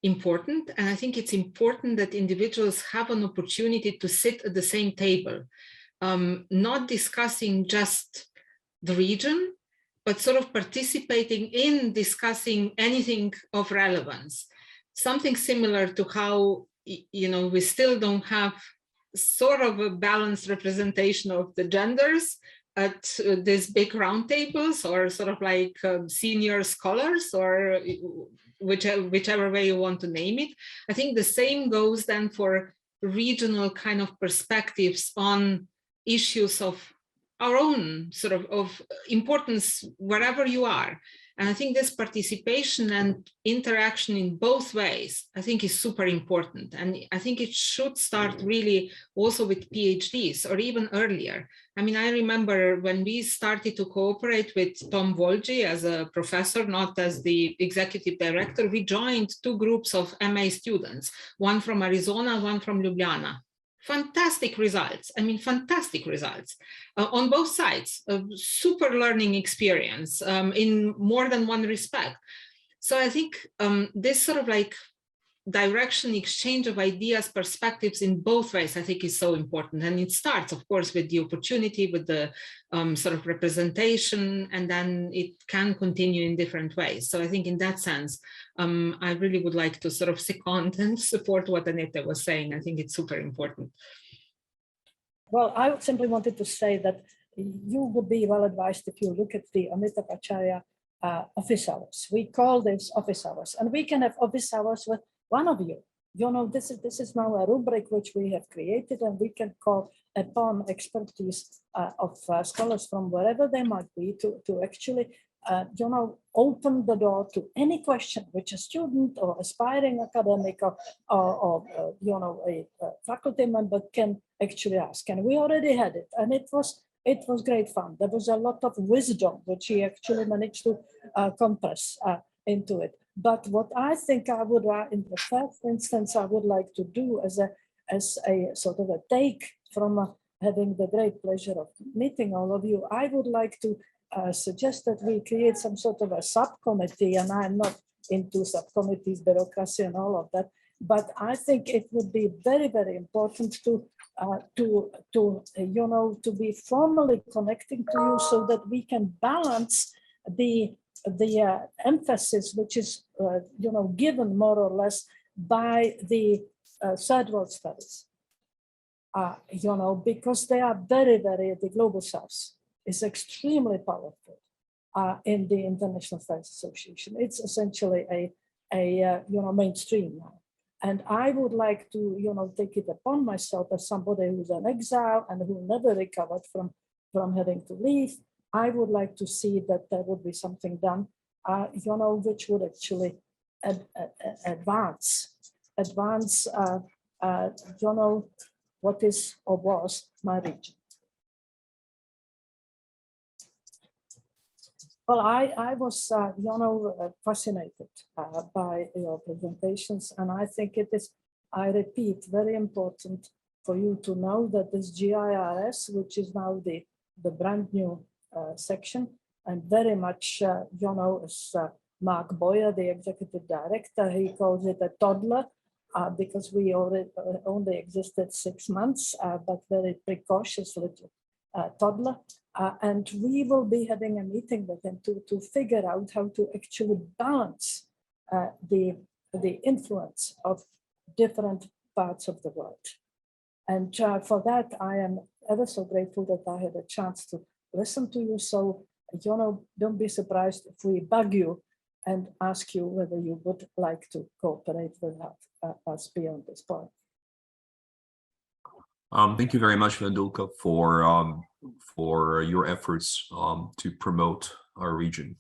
C: important, and I think it's important that individuals have an opportunity to sit at the same table, not discussing just the region, but sort of participating in discussing anything of relevance. Something similar to how, you know, we still don't have sort of a balanced representation of the genders at these big roundtables, or sort of like senior scholars, or whichever way you want to name it. I think the same goes then for regional kind of perspectives on issues of our own sort of importance wherever you are. And I think this participation and interaction in both ways, I think, is super important. And I think it should start really also with PhDs or even earlier. I mean, I remember when we started to cooperate with Tom Volji as a professor, not as the executive director, we joined two groups of MA students, one from Arizona, one from Ljubljana. Fantastic results. I mean, fantastic results on both sides. A super learning experience in more than one respect. So I think this sort of like direction, exchange of ideas, perspectives in both ways, I think is so important. And it starts, of course, with the opportunity, with the sort of representation, and then it can continue in different ways. So I think in that sense, I really would like to sort of second and support what Annette was saying. I think it's super important.
A: Well, I simply wanted to say that you would be well advised if you look at the Amrita Pacharya office hours. We call this office hours, and we can have office hours with one of you. You know, this is now a rubric which we have created, and we can call upon expertise of scholars from wherever they might be to actually, you know, open the door to any question which a student or aspiring academic or you know, a faculty member can actually ask. And we already had it, and it was great fun. There was a lot of wisdom which he actually managed to compress into it. But what I think I would, in the first instance, I would like to do as a sort of a take from having the great pleasure of meeting all of you, I would like to suggest that we create some sort of a subcommittee, and I'm not into subcommittees, bureaucracy and all of that, but I think it would be very, very important to you know, to be formally connecting to you so that we can balance the emphasis which is you know, given more or less by the third world studies, you know, because they are very, very, the global south is extremely powerful in the International Studies Association. It's essentially a you know, mainstream now. And I would like to, you know, take it upon myself as somebody who's an exile and who never recovered from having to leave. I would like to see that there would be something done, you know, which would actually advance, you know, what is or was my region. Well, I was, you know, fascinated by your presentations, and I think it is, I repeat, very important for you to know that this GIRS, which is now the brand new section, and very much, you know, as Mark Boyer, the executive director, he calls it a toddler because we already only existed 6 months, but very precocious little toddler. And we will be having a meeting with him to figure out how to actually balance the influence of different parts of the world. And for that, I am ever so grateful that I had a chance to listen to you. So, you know, don't be surprised if we bug you and ask you whether you would like to cooperate with us beyond this point.
B: Thank you very much, Vendulka, for your efforts to promote our region.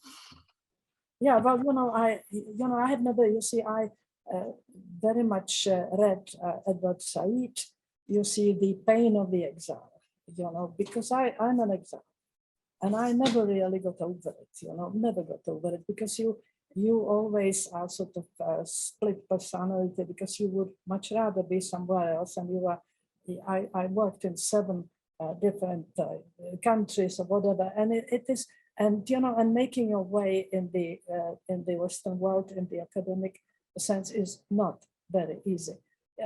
A: Yeah, well, you know, I have never, you see, I very much read Edward Said. You see, The Pain of the Exile, you know, because I'm an exile. And I never really got over it, never got over it, because you always are sort of split personality, because you would much rather be somewhere else. And I worked in 7 different countries or whatever, and it is, and and making your way in the Western world in the academic sense is not very easy.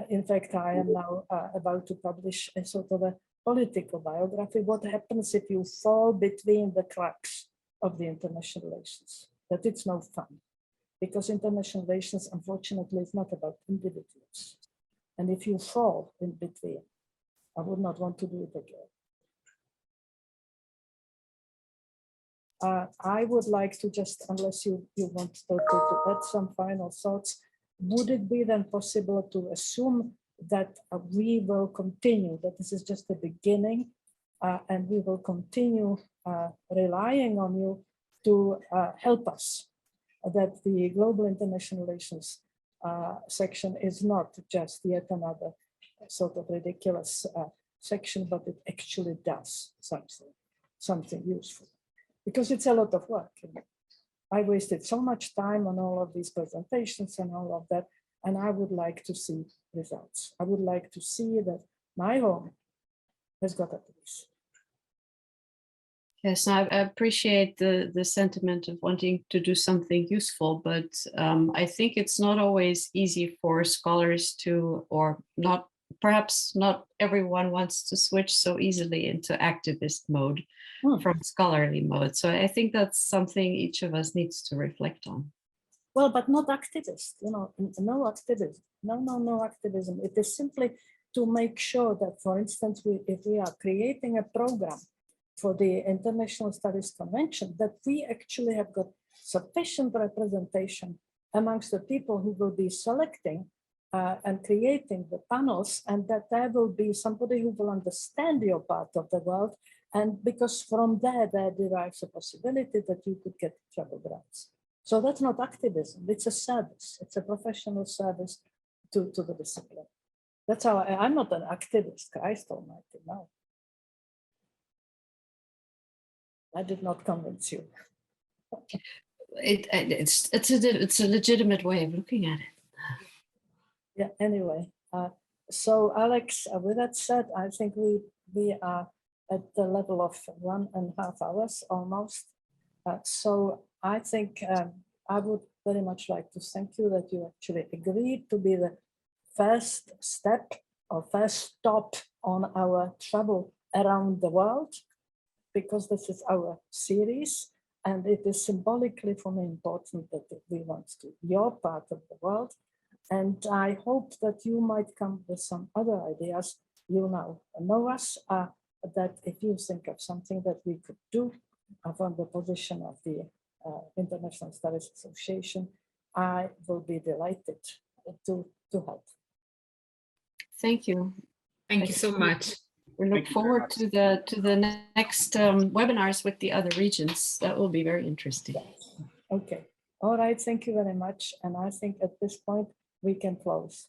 A: In fact, I am now about to publish a sort of a political biography. What happens if you fall between the cracks of the international relations? That it's no fun, because international relations, unfortunately, is not about individuals. And if you fall in between, I would not want to do it again. I would like to just, unless you want to add some final thoughts, would it be then possible to assume that we will continue, that this is just the beginning, and we will continue relying on you to help us, that the global international relations section is not just yet another sort of ridiculous section, but it actually does something useful, because it's a lot of work. I wasted so much time on all of these presentations and all of that, and I would like to see results. I would like to see that my home has got at least.
E: Yes, I appreciate the sentiment of wanting to do something useful, but I think it's not always easy for scholars to, or not, perhaps not everyone wants to switch so easily into activist mode from scholarly mode. So I think that's something each of us needs to reflect on.
A: Well, but not activist, no activism, no activism. It is simply to make sure that, for instance, if we are creating a program for the International Studies Convention, that we actually have got sufficient representation amongst the people who will be selecting and creating the panels, and that there will be somebody who will understand your part of the world, and because from there derives a possibility that you could get travel grants. So that's not activism, it's a service, it's a professional service to the discipline. That's how I'm not an activist, Christ almighty, no. I did not convince you.
E: It's a legitimate way of looking at it.
A: Yeah, anyway, so Alex, with that said, I think we are at the level of 1.5 hours almost. So I think I would very much like to thank you that you actually agreed to be the first step or first stop on our travel around the world, because this is our series, and it is symbolically for me important that we want to your part of the world. And I hope that you might come with some other ideas. You now know us, that if you think of something that we could do from the position of the International Studies Association, I will be delighted to help.
E: Thank you.
C: Thank you so much.
E: We look forward to the next webinars with the other regions. That will be very interesting.
A: Okay. All right. Thank you very much. And I think at this point we can close.